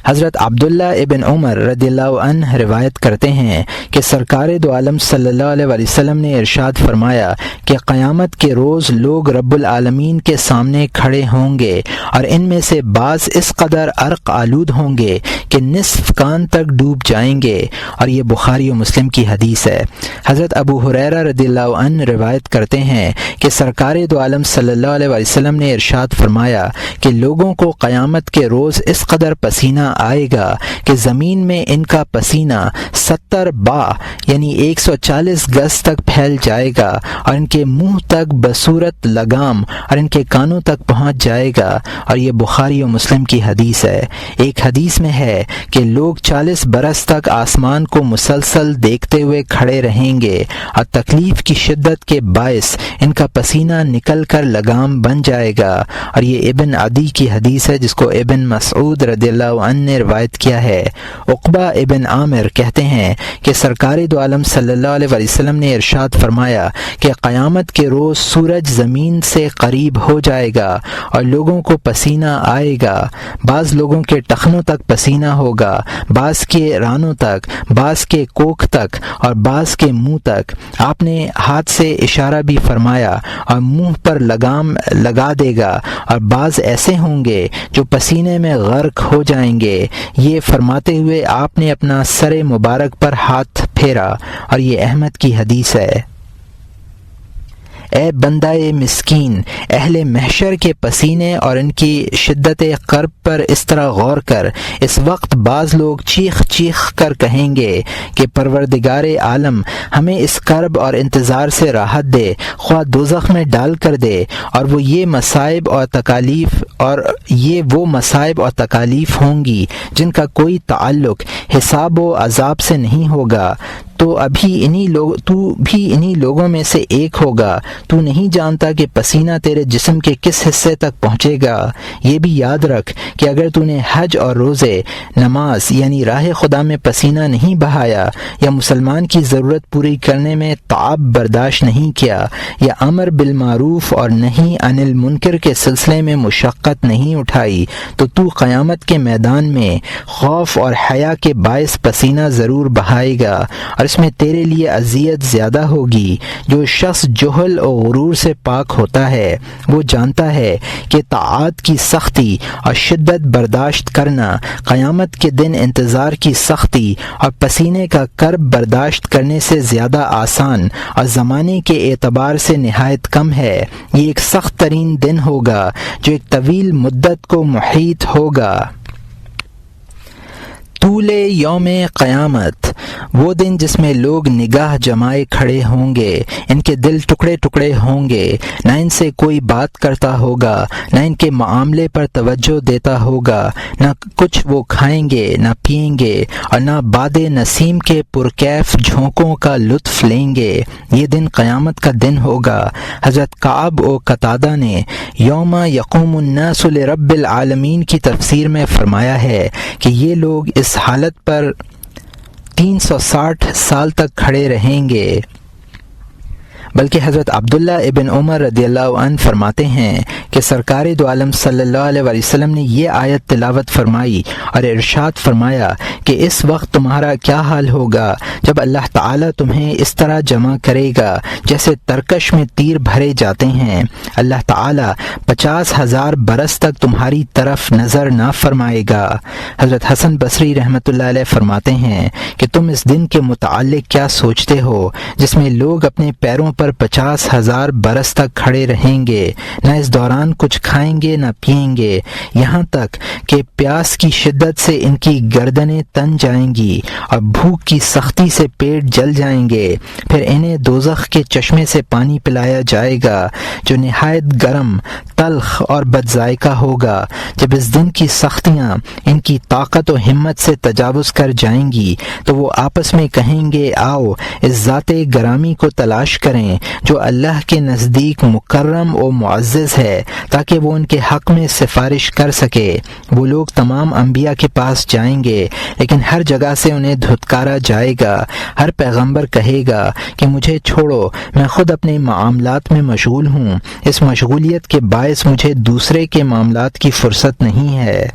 حضرت عبداللہ ابن عمر رضی اللہ عنہ روایت کرتے ہیں کہ سرکار دو عالم صلی اللہ علیہ وسلم نے ارشاد فرمایا کہ قیامت کے روز لوگ رب العالمین کے سامنے کھڑے ہوں گے، اور ان میں سے بعض اس قدر عرق آلود ہوں گے کہ نصف کان تک ڈوب جائیں گے، اور یہ بخاری و مسلم کی حدیث ہے۔ حضرت ابو ہریرہ رضی اللہ عنہ روایت کرتے ہیں کہ سرکار دو عالم صلی اللہ علیہ وسلم نے ارشاد فرمایا کہ لوگوں کو قیامت کے روز اس قدر پسینہ آئے گا کہ زمین میں ان کا پسینہ 70 با یعنی 140 گز تک پھیل جائے گا، اور ان کے منہ تک بصورت لگام اور ان کے کانوں تک پہنچ جائے گا، اور یہ بخاری و مسلم کی حدیث ہے۔ ایک حدیث میں ہے کہ لوگ 40 برس تک آسمان کو مسلسل دیکھتے ہوئے کھڑے رہیں گے، اور تکلیف کی شدت کے باعث ان کا پسینہ نکل کر لگام بن جائے گا، اور یہ ابن عدی کی حدیث ہے جس کو ابن مسعود رضی اللہ عنہ نے روایت کیا ہے۔ عقبہ ابن عامر کہتے ہیں کہ سرکار دو عالم صلی اللہ علیہ وسلم نے ارشاد فرمایا کہ قیامت کے روز سورج زمین سے قریب ہو جائے گا اور لوگوں کو پسینہ آئے گا۔ بعض لوگوں کے ٹخنوں تک پسینہ ہوگا، بعض کے رانوں تک، بعض کے کوکھ تک، اور بعض کے منہ تک۔ آپ نے ہاتھ سے اشارہ بھی فرمایا اور منہ پر لگام لگا دے گا، اور بعض ایسے ہوں گے جو پسینے میں غرق ہو جائیں گے گے۔ یہ فرماتے ہوئے آپ نے اپنا سر مبارک پر ہاتھ پھیرا، اور یہ احمد کی حدیث ہے۔ اے بندہ مسکین، اہل محشر کے پسینے اور ان کی شدت کرب پر اس طرح غور کر۔ اس وقت بعض لوگ چیخ چیخ کر کہیں گے کہ پروردگار عالم ہمیں اس کرب اور انتظار سے راحت دے، خواہ دوزخ میں ڈال کر دے، اور وہ مصائب اور تکالیف ہوں گی جن کا کوئی تعلق حساب و عذاب سے نہیں ہوگا۔ تو بھی انہی لوگوں میں سے ایک ہوگا۔ تو نہیں جانتا کہ پسینہ تیرے جسم کے کس حصے تک پہنچے گا۔ یہ بھی یاد رکھ کہ اگر تو نے حج اور روزے، نماز یعنی راہ خدا میں پسینہ نہیں بہایا، یا مسلمان کی ضرورت پوری کرنے میں تعب برداشت نہیں کیا، یا امر بالمعروف اور نہی عن المنکر کے سلسلے میں مشقت نہیں اٹھائی، تو قیامت کے میدان میں خوف اور حیا کے باعث پسینہ ضرور بہائے گا، اور اس میں تیرے لیے اذیت زیادہ ہوگی۔ جو شخص جہل اور غرور سے پاک ہوتا ہے وہ جانتا ہے کہ طاعات کی سختی اور شدت برداشت کرنا قیامت کے دن انتظار کی سختی اور پسینے کا کرب برداشت کرنے سے زیادہ آسان اور زمانے کے اعتبار سے نہایت کم ہے۔ یہ ایک سخت ترین دن ہوگا جو ایک طویل مدت کو محیط ہوگا۔ طول یوم قیامت، وہ دن جس میں لوگ نگاہ جمائے کھڑے ہوں گے، ان کے دل ٹکڑے ٹکڑے ہوں گے، نہ ان سے کوئی بات کرتا ہوگا، نہ ان کے معاملے پر توجہ دیتا ہوگا، نہ کچھ وہ کھائیں گے نہ پئیں گے، اور نہ باد نسیم کے پرکیف جھونکوں کا لطف لیں گے۔ یہ دن قیامت کا دن ہوگا۔ حضرت کعب و قتادہ نے یوم یقوم الناس لرب العالمین کی تفسیر میں فرمایا ہے کہ یہ لوگ اس حالت پر 360 سال تک کھڑے رہیں گے۔ بلکہ حضرت عبداللہ ابن عمر رضی اللہ عنہ فرماتے ہیں کہ سرکار دو عالم صلی اللہ علیہ وسلم نے یہ آیت تلاوت فرمائی اور ارشاد فرمایا کہ اس وقت تمہارا کیا حال ہوگا جب اللہ تعالیٰ تمہیں اس طرح جمع کرے گا جیسے ترکش میں تیر بھرے جاتے ہیں۔ اللہ تعالیٰ 50,000 برس تک تمہاری طرف نظر نہ فرمائے گا۔ حضرت حسن بصری رحمۃ اللہ علیہ فرماتے ہیں کہ تم اس دن کے متعلق کیا سوچتے ہو جس میں لوگ اپنے پیروں پر 50,000 برس تک کھڑے رہیں گے، نہ اس دوران کچھ کھائیں گے نہ پئیں گے، یہاں تک کہ پیاس کی شدت سے ان کی گردنیں تن جائیں گی اور بھوک کی سختی سے پیٹ جل جائیں گے۔ پھر انہیں دوزخ کے چشمے سے پانی پلایا جائے گا جو نہایت گرم، تلخ اور بد ذائقہ ہوگا۔ جب اس دن کی سختیاں ان کی طاقت و ہمت سے تجاوز کر جائیں گی تو وہ آپس میں کہیں گے آؤ اس ذات گرامی کو تلاش کریں جو اللہ کے نزدیک مکرم و معزز ہے تاکہ وہ ان کے حق میں سفارش کر سکے۔ وہ لوگ تمام انبیاء کے پاس جائیں گے لیکن ہر جگہ سے انہیں دھتکارا جائے گا۔ ہر پیغمبر کہے گا کہ مجھے چھوڑو، میں خود اپنے معاملات میں مشغول ہوں، اس مشغولیت کے باعث مجھے دوسرے کے معاملات کی فرصت نہیں ہے۔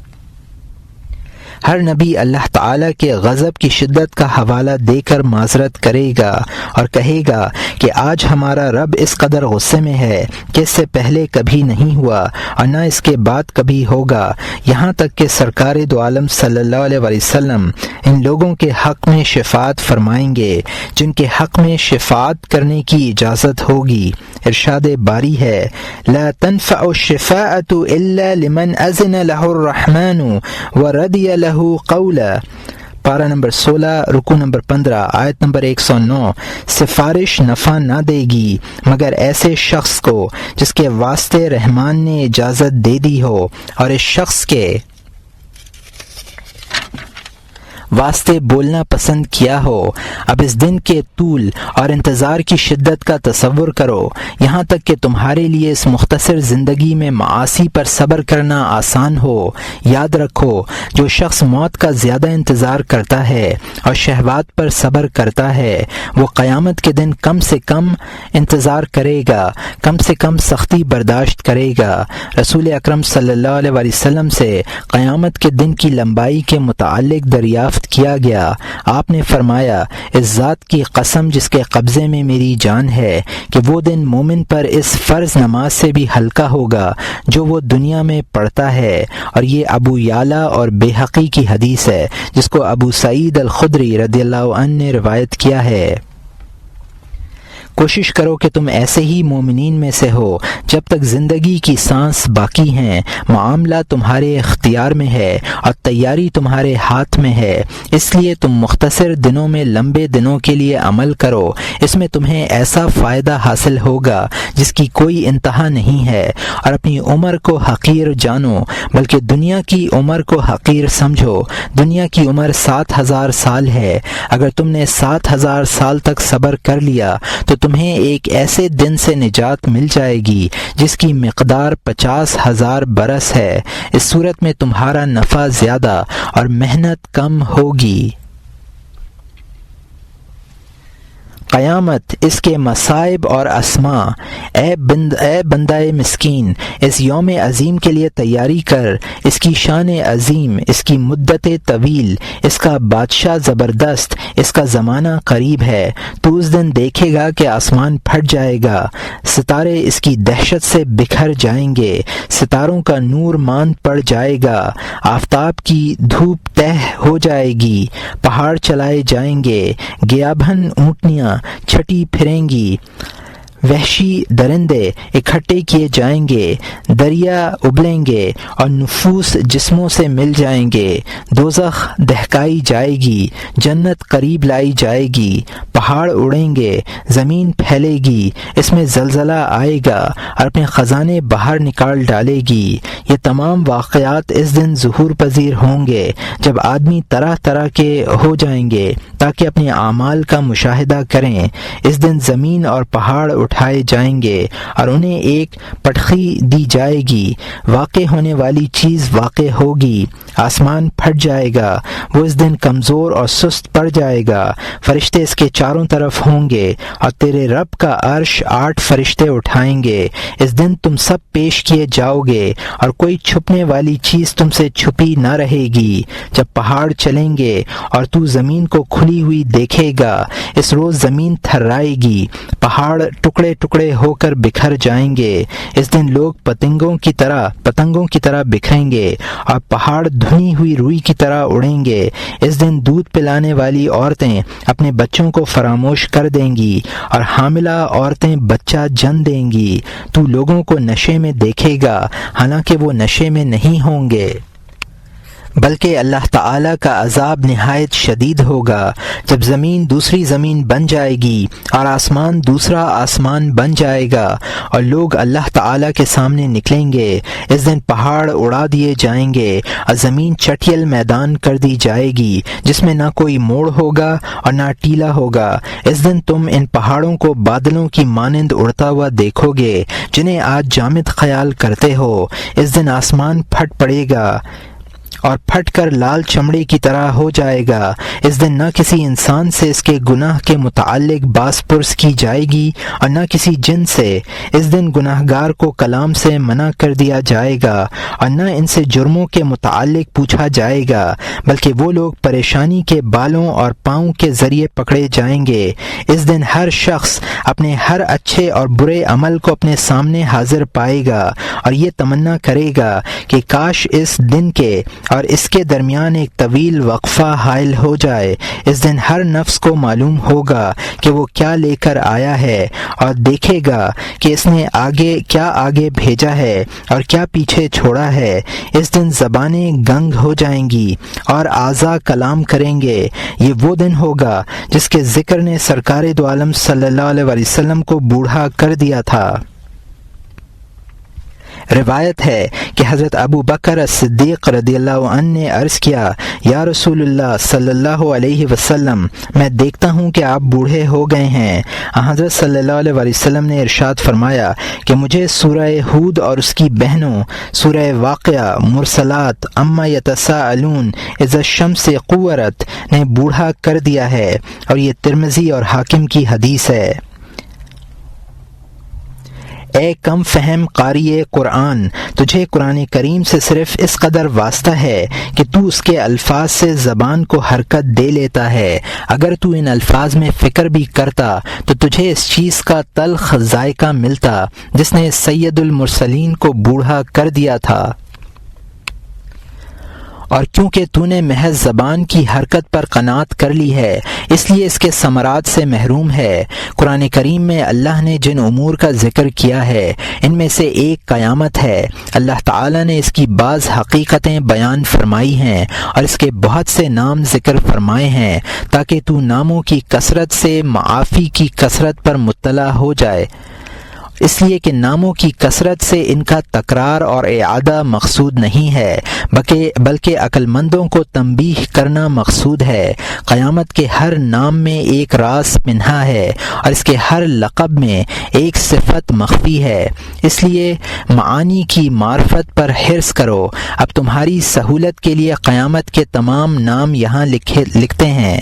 ہر نبی اللہ تعالیٰ کے غضب کی شدت کا حوالہ دے کر معذرت کرے گا اور کہے گا کہ آج ہمارا رب اس قدر غصے میں ہے کہ اس سے پہلے کبھی نہیں ہوا اور نہ اس کے بعد کبھی ہوگا، یہاں تک کہ سرکار دو عالم صلی اللہ علیہ وسلم ان لوگوں کے حق میں شفاعت فرمائیں گے جن کے حق میں شفاعت کرنے کی اجازت ہوگی۔ ارشاد باری ہے لا تنفع الشفاعت الا لمن اذن له الرحمن ورضی له قولا، پارہ نمبر 16 رکوع نمبر 15 آیت نمبر 109۔ سفارش نفع نہ دے گی مگر ایسے شخص کو جس کے واسطے رحمان نے اجازت دے دی ہو اور اس شخص کے واسطے بولنا پسند کیا ہو۔ اب اس دن کے طول اور انتظار کی شدت کا تصور کرو، یہاں تک کہ تمہارے لیے اس مختصر زندگی میں معاصی پر صبر کرنا آسان ہو۔ یاد رکھو جو شخص موت کا زیادہ انتظار کرتا ہے اور شہوات پر صبر کرتا ہے وہ قیامت کے دن کم سے کم انتظار کرے گا، کم سے کم سختی برداشت کرے گا۔ رسول اکرم صلی اللہ علیہ وسلم سے قیامت کے دن کی لمبائی کے متعلق دریافت دریافت کیا گیا۔ آپ نے فرمایا، اس ذات کی قسم جس کے قبضے میں میری جان ہے کہ وہ دن مومن پر اس فرض نماز سے بھی ہلکا ہوگا جو وہ دنیا میں پڑھتا ہے۔ اور یہ ابو یعلا اور بیہقی کی حدیث ہے جس کو ابو سعید الخدری رضی اللہ عنہ نے روایت کیا ہے۔ کوشش کرو کہ تم ایسے ہی مومنین میں سے ہو جب تک زندگی کی سانس باقی ہیں۔ معاملہ تمہارے اختیار میں ہے اور تیاری تمہارے ہاتھ میں ہے، اس لیے تم مختصر دنوں میں لمبے دنوں کے لیے عمل کرو، اس میں تمہیں ایسا فائدہ حاصل ہوگا جس کی کوئی انتہا نہیں ہے۔ اور اپنی عمر کو حقیر جانو، بلکہ دنیا کی عمر کو حقیر سمجھو۔ دنیا کی عمر 7000 سال ہے۔ اگر تم نے 7000 سال تک صبر کر لیا تو تمہیں ایک ایسے دن سے نجات مل جائے گی جس کی مقدار 50,000 برس ہے۔ اس صورت میں تمہارا نفع زیادہ اور محنت کم ہوگی۔ قیامت، اس کے مصائب اور اسماء۔ اے بندہ مسکین، اس یوم عظیم کے لیے تیاری کر۔ اس کی شان عظیم، اس کی مدت طویل، اس کا بادشاہ زبردست، اس کا زمانہ قریب ہے۔ تو اس دن دیکھے گا کہ آسمان پھٹ جائے گا، ستارے اس کی دہشت سے بکھر جائیں گے، ستاروں کا نور ماند پڑ جائے گا، آفتاب کی دھوپ تہ ہو جائے گی، پہاڑ چلائے جائیں گے، گیابھن اونٹنیاں چھٹی پھریں گی، وحشی درندے اکٹھے کیے جائیں گے، دریا ابلیں گے اور نفوس جسموں سے مل جائیں گے، دوزخ دہکائی جائے گی، جنت قریب لائی جائے گی، پہاڑ اڑیں گے، زمین پھیلے گی، اس میں زلزلہ آئے گا اور اپنے خزانے باہر نکال ڈالے گی۔ یہ تمام واقعات اس دن ظہور پذیر ہوں گے جب آدمی طرح طرح کے ہو جائیں گے تاکہ اپنے اعمال کا مشاہدہ کریں۔ اس دن زمین اور پہاڑ اٹھائے جائیں گے اور انہیں ایک پٹخی دی جائے گی، واقع ہونے والی چیز واقع ہوگی، آسمان پھٹ جائے گا، وہ اس دن کمزور اور سست پڑ جائے گا، فرشتے اس کے چاروں طرف ہوں گے اور تیرے رب کا عرش 8 فرشتے اٹھائیں گے۔ اس دن تم سب پیش کیے جاؤ گے اور کوئی چھپنے والی چیز تم سے چھپی نہ رہے گی۔ جب پہاڑ چلیں گے اور تو زمین کو کھلی ہوئی دیکھے گا، اس روز زمین تھرائے گی، پہاڑ ٹکڑے ٹکڑے ہو کر بکھر جائیں گے۔ اس دن لوگ پتنگوں کی طرح بکھریں گے اور پہاڑ دھنی ہوئی روئی کی طرح اڑیں گے۔ اس دن دودھ پلانے والی عورتیں اپنے بچوں کو فراموش کر دیں گی اور حاملہ عورتیں بچہ جن دیں گی۔ تو لوگوں کو نشے میں دیکھے گا، حالانکہ وہ نشے میں نہیں ہوں گے، بلکہ اللہ تعالیٰ کا عذاب نہایت شدید ہوگا۔ جب زمین دوسری زمین بن جائے گی اور آسمان دوسرا آسمان بن جائے گا اور لوگ اللہ تعالیٰ کے سامنے نکلیں گے، اس دن پہاڑ اڑا دیے جائیں گے اور زمین چٹیل میدان کر دی جائے گی جس میں نہ کوئی موڑ ہوگا اور نہ ٹیلا ہوگا۔ اس دن تم ان پہاڑوں کو بادلوں کی مانند اڑتا ہوا دیکھو گے جنہیں آج جامد خیال کرتے ہو۔ اس دن آسمان پھٹ پڑے گا اور پھٹ کر لال چمڑے کی طرح ہو جائے گا۔ اس دن نہ کسی انسان سے اس کے گناہ کے متعلق باز پرس کی جائے گی اور نہ کسی جن سے۔ اس دن گناہگار کو کلام سے منع کر دیا جائے گا اور نہ ان سے جرموں کے متعلق پوچھا جائے گا، بلکہ وہ لوگ پریشانی کے بالوں اور پاؤں کے ذریعے پکڑے جائیں گے۔ اس دن ہر شخص اپنے ہر اچھے اور برے عمل کو اپنے سامنے حاضر پائے گا اور یہ تمنا کرے گا کہ کاش اس دن کے اور اس کے درمیان ایک طویل وقفہ حائل ہو جائے۔ اس دن ہر نفس کو معلوم ہوگا کہ وہ کیا لے کر آیا ہے اور دیکھے گا کہ اس نے آگے بھیجا ہے اور کیا پیچھے چھوڑا ہے۔ اس دن زبانیں گنگ ہو جائیں گی اور اعضاء کلام کریں گے۔ یہ وہ دن ہوگا جس کے ذکر نے سرکار دو عالم صلی اللہ علیہ وسلم کو بوڑھا کر دیا تھا۔ روایت ہے کہ حضرت ابو بکر صدیق رضی اللہ عنہ نے عرض کیا، یا رسول اللہ صلی اللہ علیہ وسلم، میں دیکھتا ہوں کہ آپ بوڑھے ہو گئے ہیں۔ حضرت صلی اللہ علیہ وسلم نے ارشاد فرمایا کہ مجھے سورہ ہود اور اس کی بہنوں، سورہ واقعہ، مرسلات، اما یتساءلون، اذا الشمس کورت نے بوڑھا کر دیا ہے، اور یہ ترمذی اور حاکم کی حدیث ہے۔ اے کم فہم قاری قرآن، تجھے قرآن کریم سے صرف اس قدر واسطہ ہے کہ تو اس کے الفاظ سے زبان کو حرکت دے لیتا ہے۔ اگر تو ان الفاظ میں فکر بھی کرتا تو تجھے اس چیز کا تلخ ذائقہ ملتا جس نے سید المرسلین کو بوڑھا کر دیا تھا، اور کیونکہ تو نے محض زبان کی حرکت پر قناعت کر لی ہے اس لیے اس کے ثمرات سے محروم ہے۔ قرآن کریم میں اللہ نے جن امور کا ذکر کیا ہے ان میں سے ایک قیامت ہے۔ اللہ تعالیٰ نے اس کی بعض حقیقتیں بیان فرمائی ہیں اور اس کے بہت سے نام ذکر فرمائے ہیں تاکہ تو ناموں کی کثرت سے معافی کی کثرت پر مطلع ہو جائے، اس لیے کہ ناموں کی کثرت سے ان کا تکرار اور اعادہ مقصود نہیں ہے بلکہ عقل مندوں کو تنبیہ کرنا مقصود ہے۔ قیامت کے ہر نام میں ایک راز پنہا ہے اور اس کے ہر لقب میں ایک صفت مخفی ہے، اس لیے معانی کی معرفت پر حرص کرو۔ اب تمہاری سہولت کے لیے قیامت کے تمام نام یہاں لکھتے ہیں: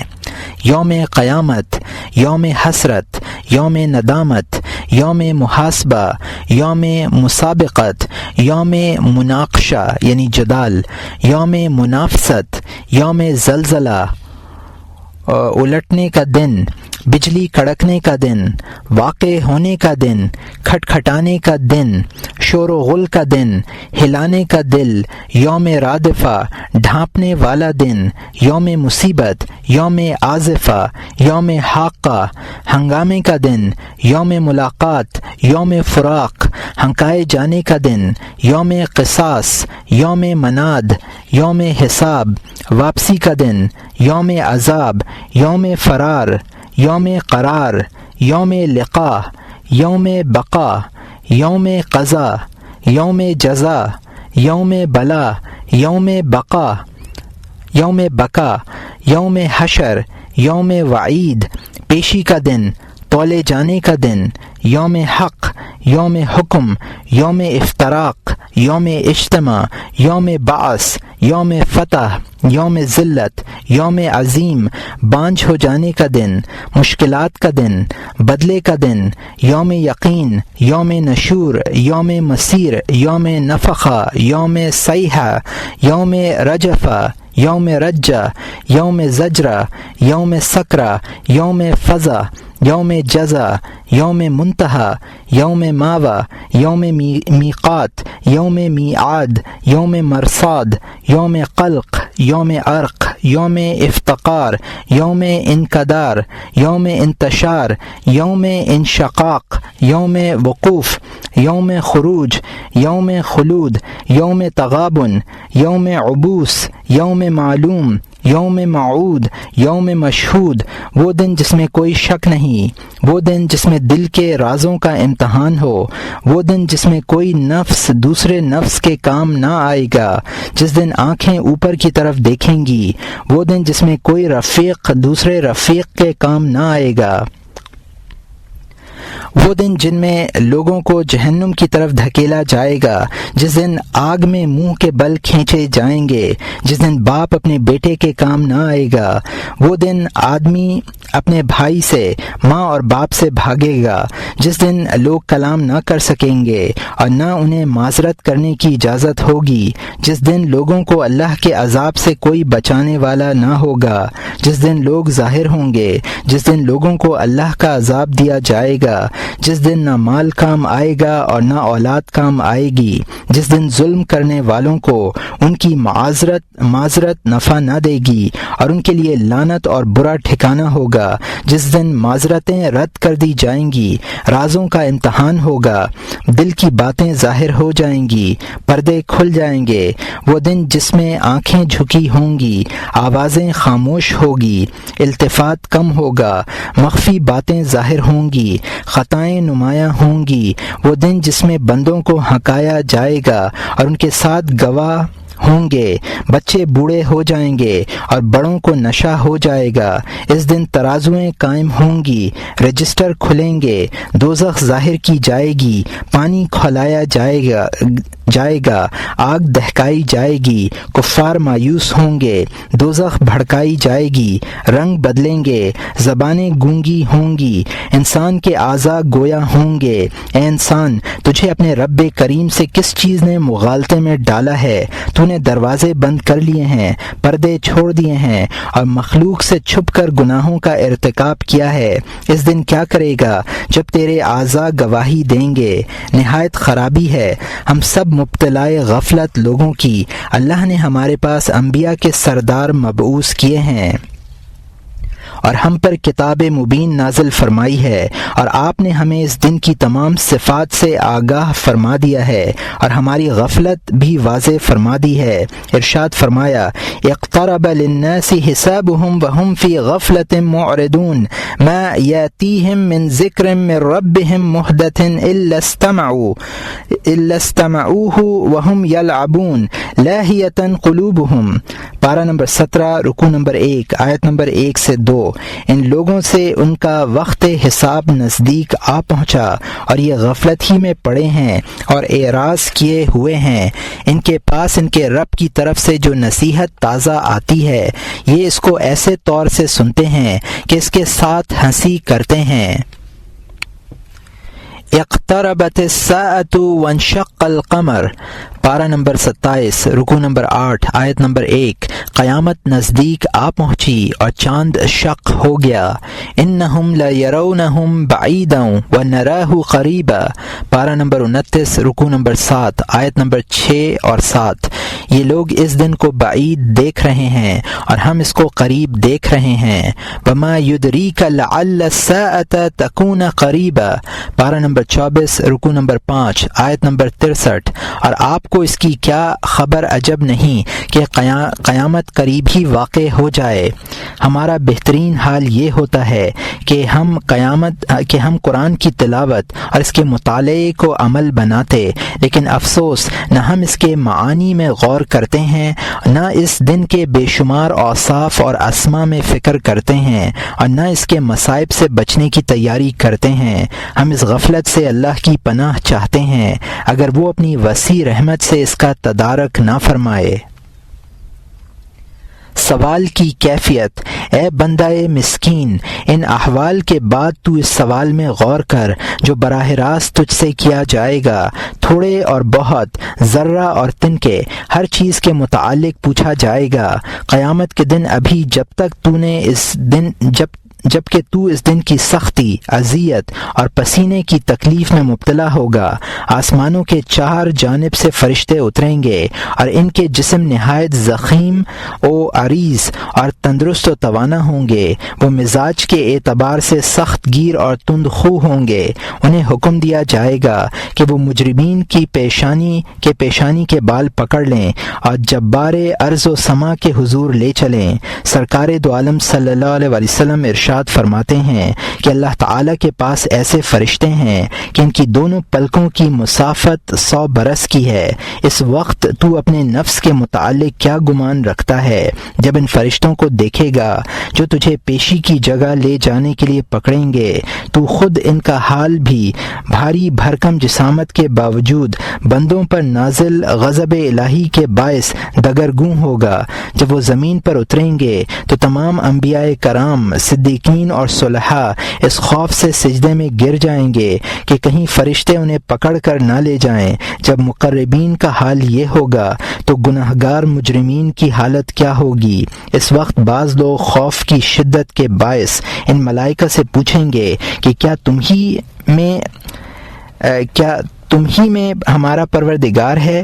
یوم قیامت، یوم حسرت، یوم ندامت، یوم محاسبہ، یوم مسابقت، یوم مناقشہ یعنی جدال، یوم منافست، یوم زلزلہ، الٹنے کا دن، بجلی کڑکنے کا دن، واقع ہونے کا دن، کھٹکھٹانے کا دن، شور و غل کا دن، ہلانے کا دل، یوم رادفہ، ڈھانپنے والا دن، یوم مصیبت، یوم آزفہ، یوم حاقہ، ہنگامے کا دن، یوم ملاقات، یوم فراق، ہنکائے جانے کا دن، یوم قصاص، یوم مناد، یوم حساب، واپسی کا دن، یوم عذاب، یوم فرار، یوم قرار، یوم لقاء، یوم بقا، یوم قضا، یوم جزا، یوم بلا، یوم بقا، یوم بقا، یوم حشر، یوم وعید، پیشی کا دن، تولے جانے کا دن، یوم حق، یوم حکم، یوم افتراق، یوم اجتماع، یوم بعث، یوم فتح، یوم ذلت، یوم عظیم، بانجھ ہو جانے کا دن، مشکلات کا دن، بدلے کا دن، یوم یقین، یوم نشور، یوم مسیر، یوم نفخہ، یوم صیحہ، یوم رجفہ، یوم رجہ، یوم زجرہ، یوم سکرہ، یوم فضا، یوم جزا، یوم منتہا، یوم ماوا، یوم میقات، یوم میعاد، یوم مرصاد، یوم قلق، یوم عرق، یوم افتقار، یوم انقدار، یوم انتشار، یوم انشقاق، یوم وقوف، یوم خروج، یوم خلود، یوم تغابن، یوم عبوس، یوم معلوم، یوم معود، یوم مشہود، وہ دن جس میں کوئی شک نہیں، وہ دن جس میں دل کے رازوں کا امتحان ہو، وہ دن جس میں کوئی نفس دوسرے نفس کے کام نہ آئے گا، جس دن آنکھیں اوپر کی طرف دیکھیں گی، وہ دن جس میں کوئی رفیق دوسرے رفیق کے کام نہ آئے گا، وہ دن جن میں لوگوں کو جہنم کی طرف دھکیلا جائے گا، جس دن آگ میں منہ کے بل کھینچے جائیں گے، جس دن باپ اپنے بیٹے کے کام نہ آئے گا، وہ دن آدمی اپنے بھائی سے، ماں اور باپ سے بھاگے گا، جس دن لوگ کلام نہ کر سکیں گے اور نہ انہیں معذرت کرنے کی اجازت ہوگی، جس دن لوگوں کو اللہ کے عذاب سے کوئی بچانے والا نہ ہوگا، جس دن لوگ ظاہر ہوں گے، جس دن لوگوں کو اللہ کا عذاب دیا جائے گا، جس دن نہ مال کام آئے گا اور نہ اولاد کام آئے گی، جس دن ظلم کرنے والوں کو ان کی معذرت نفع نہ دے گی اور ان کے لیے لعنت اور برا ٹھکانہ ہوگا، جس دن معذرتیں رد کر دی جائیں گی، رازوں کا امتحان ہوگا، دل کی باتیں ظاہر ہو جائیں گی، پردے کھل جائیں گے، وہ دن جس میں آنکھیں جھکی ہوں گی، آوازیں خاموش ہوگی، التفات کم ہوگا، مخفی باتیں ظاہر ہوں گی، خطائیں نمایاں ہوں گی، وہ دن جس میں بندوں کو ہنکایا جائے گا اور ان کے ساتھ گواہ ہوں گے، بچے بوڑھے ہو جائیں گے اور بڑوں کو نشہ ہو جائے گا۔ اس دن ترازویں قائم ہوں گی، رجسٹر کھلیں گے، دوزخ ظاہر کی جائے گی، پانی کھولایا جائے گا، آگ دہکائی جائے گی، کفار مایوس ہوں گے، دوزخ بھڑکائی جائے گی، رنگ بدلیں گے، زبانیں گونگی ہوں گی، انسان کے اعضاء گویا ہوں گے۔ اے انسان، تجھے اپنے رب کریم سے کس چیز نے مغالطے میں ڈالا ہے؟ تو نے دروازے بند کر لیے ہیں، پردے چھوڑ دیے ہیں اور مخلوق سے چھپ کر گناہوں کا ارتکاب کیا ہے۔ اس دن کیا کرے گا جب تیرے اعضاء گواہی دیں گے؟ نہایت خرابی ہے ہم سب مبتلائے غفلت لوگوں کی۔ اللہ نے ہمارے پاس انبیاء کے سردار مبعوث کیے ہیں اور ہم پر کتاب مبین نازل فرمائی ہے، اور آپ نے ہمیں اس دن کی تمام صفات سے آگاہ فرما دیا ہے اور ہماری غفلت بھی واضح فرما دی ہے۔ ارشاد فرمایا، اقترب للناس حسابهم وهم في غفلة معرضون ما يأتيهم من ذکر من ربهم محدث إلا استمعوه وهم يلعبون لاهية قلوبهم۔ پارہ نمبر 17 رکوع نمبر 1 آیت نمبر 1 سے 2۔ ان لوگوں سے ان کا وقت حساب نزدیک آ پہنچا اور یہ غفلت ہی میں پڑے ہیں اور اعراض کیے ہوئے ہیں۔ ان کے پاس ان کے رب کی طرف سے جو نصیحت تازہ آتی ہے، یہ اس کو ایسے طور سے سنتے ہیں کہ اس کے ساتھ ہنسی کرتے ہیں۔ اقتربت الساعة وانشق القمر، پارہ نمبر 27 رکوع نمبر 8 آیت نمبر 1۔ قیامت نزدیک آ پہنچی اور چاند شق ہو گیا۔ انہم لیرونہم بعیدا ونراہ قریبا، پارہ نمبر 29 رکوع نمبر 7 آیت نمبر 6 اور 7۔ یہ لوگ اس دن کو بعید دیکھ رہے ہیں اور ہم اس کو قریب دیکھ رہے ہیں۔ وما یدریک لعل الساعة تکون قریبا، پارہ نمبر 24 رکوع نمبر 5 آیت نمبر 63۔ اور آپ کو اس کی کیا خبر عجب نہیں کہ قیامت قریب ہی واقع ہو جائے۔ ہمارا بہترین حال یہ ہوتا ہے کہ ہم قرآن کی تلاوت اور اس کے مطالعے کو عمل بناتے، لیکن افسوس نہ ہم اس کے معانی میں غور کرتے ہیں، نہ اس دن کے بے شمار اوصاف اور اسما میں فکر کرتے ہیں، اور نہ اس کے مصائب سے بچنے کی تیاری کرتے ہیں۔ ہم اس غفلت سے اللہ کی پناہ چاہتے ہیں، اگر وہ اپنی وسیع رحمت سے اس کا تدارک نہ فرمائے۔ سوال کی کیفیت۔ اے بندہ مسکین، ان احوال کے بعد تو اس سوال میں غور کر جو براہ راست تجھ سے کیا جائے گا۔ تھوڑے اور بہت، ذرہ اور تنکے، ہر چیز کے متعلق پوچھا جائے گا۔ قیامت کے دن ابھی جب کہ تو اس دن کی سختی، اذیت اور پسینے کی تکلیف میں مبتلا ہوگا۔ آسمانوں کے 4 جانب سے فرشتے اتریں گے اور ان کے جسم نہایت ضخیم و عریض اور تندرست و توانا ہوں گے۔ وہ مزاج کے اعتبار سے سخت گیر اور تند خو ہوں گے۔ انہیں حکم دیا جائے گا کہ وہ مجرمین کی پیشانی کے بال پکڑ لیں اور جبار ارض و سما کے حضور لے چلیں۔ سرکار دو عالم صلی اللہ علیہ وسلم ارشاد فرماتے ہیں کہ اللہ تعالیٰ کے پاس ایسے فرشتے ہیں کہ ان کی دونوں پلکوں کی مسافت 100 برس کی ہے۔ اس وقت تو اپنے نفس کے متعلق کیا گمان رکھتا ہے جب ان فرشتوں کو دیکھے گا جو تجھے پیشی کی جگہ لے جانے کے لیے پکڑیں گے؟ تو خود ان کا حال بھی بھاری بھرکم جسامت کے باوجود بندوں پر نازل غضب الہی کے باعث دگرگوں ہوگا۔ جب وہ زمین پر اتریں گے تو تمام انبیاء کرام، صدیقین اور صلحاء اس خوف سے سجدے میں گر جائیں گے کہ کہیں فرشتے انہیں پکڑ کر نہ لے جائیں۔ جب مقربین کا حال یہ ہوگا تو گناہگار مجرمین کی حالت کیا ہوگی؟ اس وقت بعض لوگ خوف کی شدت کے باعث ان ملائکہ سے پوچھیں گے کہ کیا تم ہی میں ہمارا پروردگار ہے؟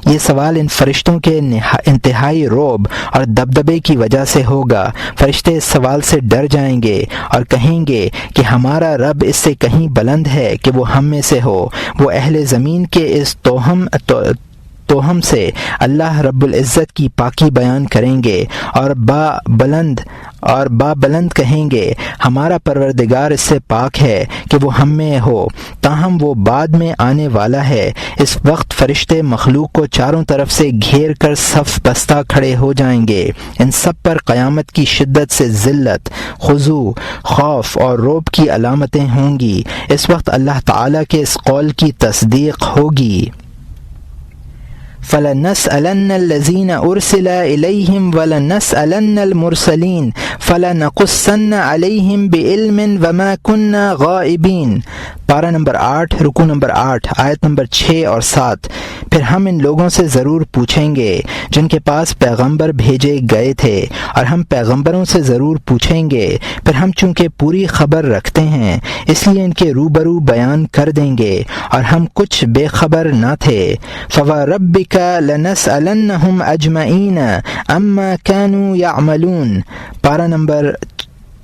یہ سوال ان فرشتوں کے انتہائی رعب اور دبدبے کی وجہ سے ہوگا۔ فرشتے اس سوال سے ڈر جائیں گے اور کہیں گے کہ ہمارا رب اس سے کہیں بلند ہے کہ وہ ہم میں سے ہو۔ وہ اہل زمین کے اس توہم سے اللہ رب العزت کی پاکی بیان کریں گے اور با بلند اور بابلند کہیں گے ہمارا پروردگار اس سے پاک ہے کہ وہ ہم میں ہو، تاہم وہ بعد میں آنے والا ہے۔ اس وقت فرشتے مخلوق کو چاروں طرف سے گھیر کر صف بستہ کھڑے ہو جائیں گے۔ ان سب پر قیامت کی شدت سے ذلت، خضوع، خوف اور رعب کی علامتیں ہوں گی۔ اس وقت اللہ تعالیٰ کے اس قول کی تصدیق ہوگی۔ فَلَنَسْأَلَنَّ الَّذِينَ أُرْسِلَ إِلَيْهِمْ وَلَنَسْأَلَنَّ الْمُرْسَلِينَ فَلَنَقُصَّنَّ عَلَيْهِمْ بِعِلْمٍ وَمَا كُنَّا غَائِبِينَ۔ پارہ نمبر 8 رکوع نمبر 8 آیت نمبر 6 اور 7۔ پھر ہم ان لوگوں سے ضرور پوچھیں گے جن کے پاس پیغمبر بھیجے گئے تھے، اور ہم پیغمبروں سے ضرور پوچھیں گے، پھر ہم چونکہ پوری خبر رکھتے ہیں اس لیے ان کے روبرو بیان کر دیں گے، اور ہم کچھ بے خبر نہ تھے۔ فَوَرَبِّكَ لَنَسْأَلَنَّهُمْ أَجْمَعِينَ عَمَّا كَانُوا يَعْمَلُونَ۔ پارہ نمبر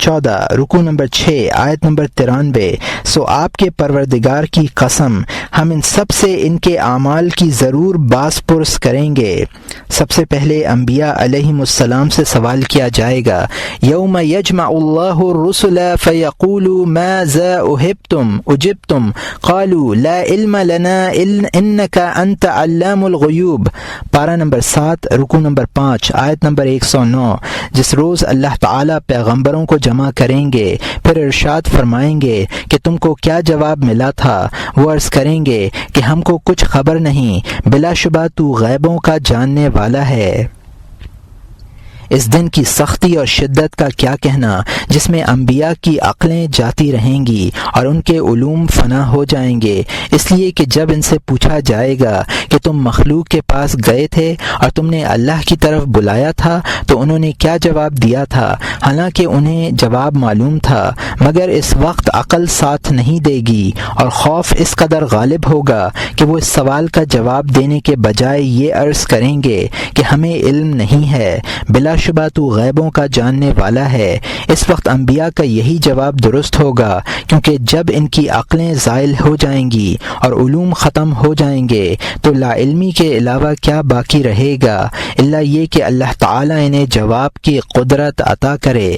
14 رکوع نمبر 6 آیت نمبر 93۔ سو آپ کے پروردگار کی قسم ہم ان سب سے ان کے اعمال کی ضرور باز پرس کریں گے۔ سب سے پہلے انبیاء علیہم السلام سے سوال کیا جائے گا، یوم یجمع اللہ الرسل فیقول ماذا اجبتم قالوا لا علم لنا انک انت علام الغیوب۔ پارہ نمبر 7 رکوع نمبر 5 آیت نمبر 109۔ جس روز اللہ تعالیٰ پیغمبروں کو جمع کریں گے، پھر ارشاد فرمائیں گے کہ تم کو کیا جواب ملا تھا؟ وہ عرض کریں گے کہ ہم کو کچھ خبر نہیں، بلا شبہ تو غیبوں کا جاننے والا ہے۔ اس دن کی سختی اور شدت کا کیا کہنا جس میں انبیاء کی عقلیں جاتی رہیں گی اور ان کے علوم فنا ہو جائیں گے، اس لیے کہ جب ان سے پوچھا جائے گا کہ تم مخلوق کے پاس گئے تھے اور تم نے اللہ کی طرف بلایا تھا تو انہوں نے کیا جواب دیا تھا، حالانکہ انہیں جواب معلوم تھا، مگر اس وقت عقل ساتھ نہیں دے گی اور خوف اس قدر غالب ہوگا کہ وہ اس سوال کا جواب دینے کے بجائے یہ عرض کریں گے کہ ہمیں علم نہیں ہے، بلا شبہ تو غیبوں کا جاننے والا ہے۔ اس وقت انبیاء کا یہی جواب درست ہوگا، کیونکہ جب ان کی عقلیں زائل ہو جائیں گی اور علوم ختم ہو جائیں گے تو لا علمی کے علاوہ کیا باقی رہے گا الا یہ کہ اللہ تعالیٰ انہیں جواب کی قدرت عطا کرے۔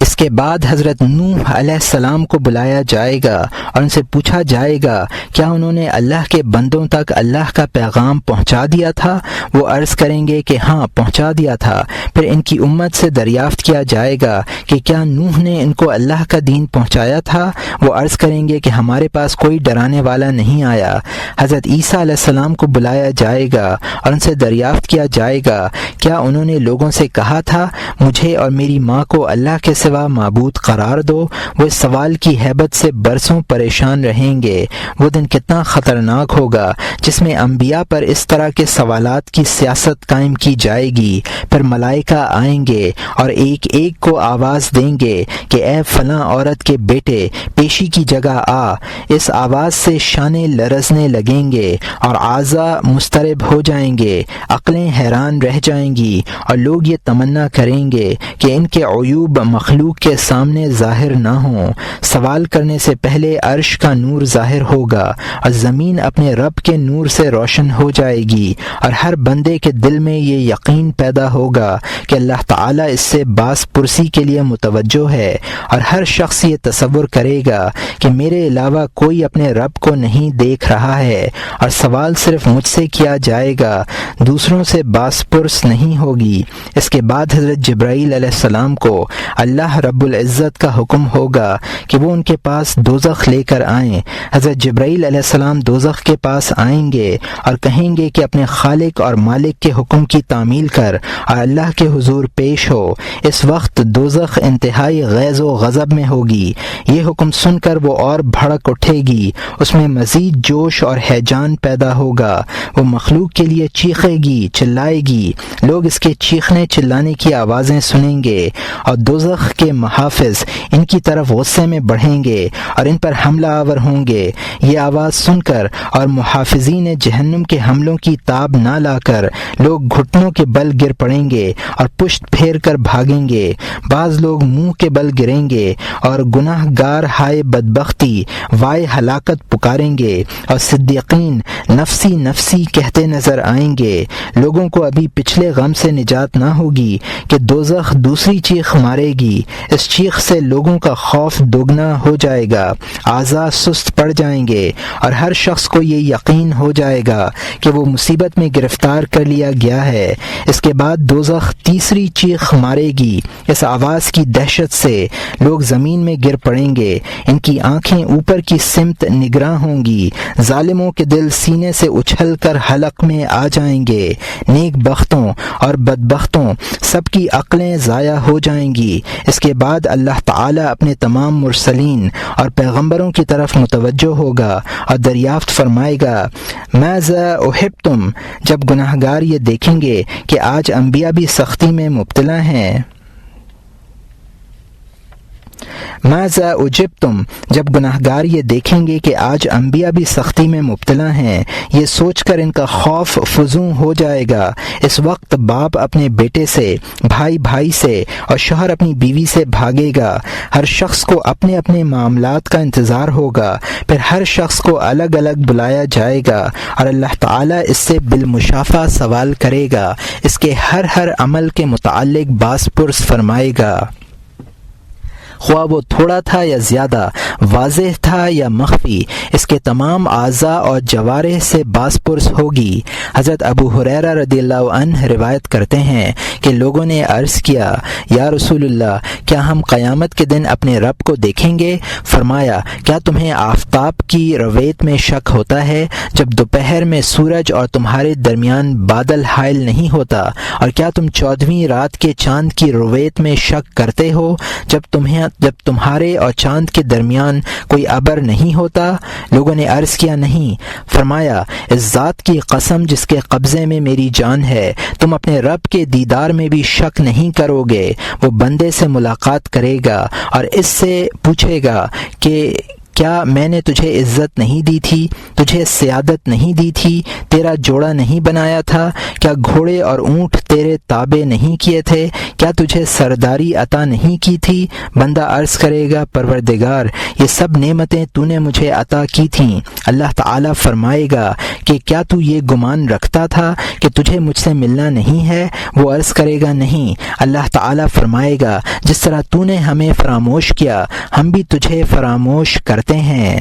اس کے بعد حضرت نوح علیہ السلام کو بلایا جائے گا اور ان سے پوچھا جائے گا کیا انہوں نے اللہ کے بندوں تک اللہ کا پیغام پہنچا دیا تھا؟ وہ عرض کریں گے کہ ہاں پہنچا دیا تھا۔ پھر ان کی امت سے دریافت کیا جائے گا کہ کیا نوح نے ان کو اللہ کا دین پہنچایا تھا؟ وہ عرض کریں گے کہ ہمارے پاس کوئی ڈرانے والا نہیں آیا۔ حضرت عیسیٰ علیہ السلام کو بلایا جائے گا اور ان سے دریافت کیا جائے گا کیا انہوں نے لوگوں سے کہا تھا مجھے اور میری ماں کو اللہ کے سوا معبود قرار دو؟ وہ اس سوال کی ہیبت سے برسوں پریشان رہیں گے۔ وہ دن کتنا خطرناک ہوگا جس میں انبیاء پر اس طرح کے سوالات کی سیاست قائم کی جائے گی۔ پھر ملائکہ آئیں گے اور ایک ایک کو آواز دیں گے کہ اے فلاں عورت کے بیٹے پیشی کی جگہ آ۔ اس آواز سے شانے لرزنے لگیں گے اور اعضاء مضطرب ہو جائیں گے، عقلیں حیران رہ جائیں گی اور لوگ یہ تمنا کریں گے کہ ان کے عیوب مخلوق کے سامنے ظاہر نہ ہوں۔ سوال کرنے سے پہلے عرش کا نور ظاہر ہوگا اور زمین اپنے رب کے نور سے روشن ہو جائے گی، اور ہر بندے کے دل میں یہ یقین پیدا ہوگا کہ اللہ تعالیٰ اس سے باز پرسی کے لیے متوجہ ہے، اور ہر شخص یہ تصور کرے گا کہ میرے علاوہ کوئی اپنے رب کو نہیں دیکھ رہا ہے، اور سوال صرف مجھ سے کیا جائے گا، دوسروں سے باز پرس نہیں ہوگی۔ اس کے بعد حضرت جبرائیل علیہ السلام کو اللہ رب العزت کا حکم ہوگا کہ وہ ان کے پاس دوزخ لے کر آئیں۔ حضرت جبرائیل علیہ السلام دوزخ کے پاس آئیں گے اور کہیں گے کہ اپنے خالق اور مالک کے حکم کی تعمیل کر اور اللہ کے حضور پیش ہو۔ اس وقت دوزخ انتہائی غیظ و غضب میں ہوگی۔ یہ حکم سن کر وہ اور بھڑک اٹھے گی، اس میں مزید جوش اور ہیجان پیدا ہوگا۔ وہ مخلوق کے لیے چیخے گی، چلائے گی، لوگ اس کے چیخنے چلانے کی آوازیں سنیں گے، اور دوزخ کے محافظ ان کی طرف غصے میں بڑھیں گے اور ان پر حملہ آور ہوں گے۔ یہ آواز سن کر اور محافظین جہنم کے حملوں کی تاب نہ لا کر لوگ گھٹنوں کے بل گر پڑیں گے اور پشت پھیر کر بھاگیں گے۔ بعض لوگ منہ کے بل گریں گے اور گناہ گار ہائے بدبختی وائے ہلاکت پکاریں گے، اور صدیقین نفسی نفسی کہتے نظر آئیں گے۔ لوگوں کو ابھی پچھلے غم سے نجات نہ ہوگی کہ دوزخ دوسری چیخ مارے گی۔ اس چیخ سے لوگوں کا خوف دوگنا ہو جائے گا، اعضاء سست پڑ جائیں گے اور ہر شخص کو یہ یقین ہو جائے گا کہ وہ مصیبت میں گرفتار کر لیا گیا ہے۔ اس کے بعد دوزخ تیسری چیخ مارے گی۔ اس آواز کی دہشت سے لوگ زمین میں گر پڑیں گے، ان کی آنکھیں اوپر کی سمت نگراں ہوں گی، ظالموں کے دل سینے سے اچھل کر حلق میں آ جائیں گے، نیک بختوں اور بدبختوں سب کی عقلیں ضائع ہو جائیں گی۔ اس کے بعد اللہ تعالی اپنے تمام مرسلین اور پیغمبروں کی طرف متوجہ ہوگا اور دریافت فرمائے گا، ماذا احبتم؟ جب گناہ گار یہ دیکھیں گے کہ آج انبیاء بھی سختی میں مبتلا ہیں۔ ماذا اجبتم؟ جب گناہ گار یہ دیکھیں گے کہ آج انبیاء بھی سختی میں مبتلا ہیں، یہ سوچ کر ان کا خوف فزوں ہو جائے گا۔ اس وقت باپ اپنے بیٹے سے، بھائی بھائی سے اور شوہر اپنی بیوی سے بھاگے گا۔ ہر شخص کو اپنے اپنے معاملات کا انتظار ہوگا، پھر ہر شخص کو الگ الگ بلایا جائے گا اور اللہ تعالیٰ اس سے بالمشافہ سوال کرے گا، اس کے ہر عمل کے متعلق باز پرس فرمائے گا، خواہ وہ تھوڑا تھا یا زیادہ، واضح تھا یا مخفی، اس کے تمام اعضاء اور جوارح سے باز پرس ہوگی۔ حضرت ابو ہریرہ رضی اللہ عنہ روایت کرتے ہیں کہ لوگوں نے عرض کیا، یا رسول اللہ، کیا ہم قیامت کے دن اپنے رب کو دیکھیں گے؟ فرمایا، کیا تمہیں آفتاب کی رویت میں شک ہوتا ہے جب دوپہر میں سورج اور تمہارے درمیان بادل حائل نہیں ہوتا؟ اور کیا تم 14ویں رات کے چاند کی رویت میں شک کرتے ہو جب تمہارے اور چاند کے درمیان کوئی ابر نہیں ہوتا؟ لوگوں نے عرض کیا، نہیں۔ فرمایا، اس ذات کی قسم جس کے قبضے میں میری جان ہے، تم اپنے رب کے دیدار میں بھی شک نہیں کرو گے۔ وہ بندے سے ملاقات کرے گا اور اس سے پوچھے گا کہ کیا میں نے تجھے عزت نہیں دی تھی، تجھے سیادت نہیں دی تھی، تیرا جوڑا نہیں بنایا تھا؟ کیا گھوڑے اور اونٹ تیرے تابع نہیں کیے تھے؟ کیا تجھے سرداری عطا نہیں کی تھی؟ بندہ عرض کرے گا، پروردگار، یہ سب نعمتیں تو نے مجھے عطا کی تھیں۔ اللہ تعالیٰ فرمائے گا کہ کیا تو یہ گمان رکھتا تھا کہ تجھے مجھ سے ملنا نہیں ہے؟ وہ عرض کرے گا، نہیں۔ اللہ تعالیٰ فرمائے گا، جس طرح تو نے ہمیں فراموش کیا، ہم بھی تجھے فراموش کرتے ہیں۔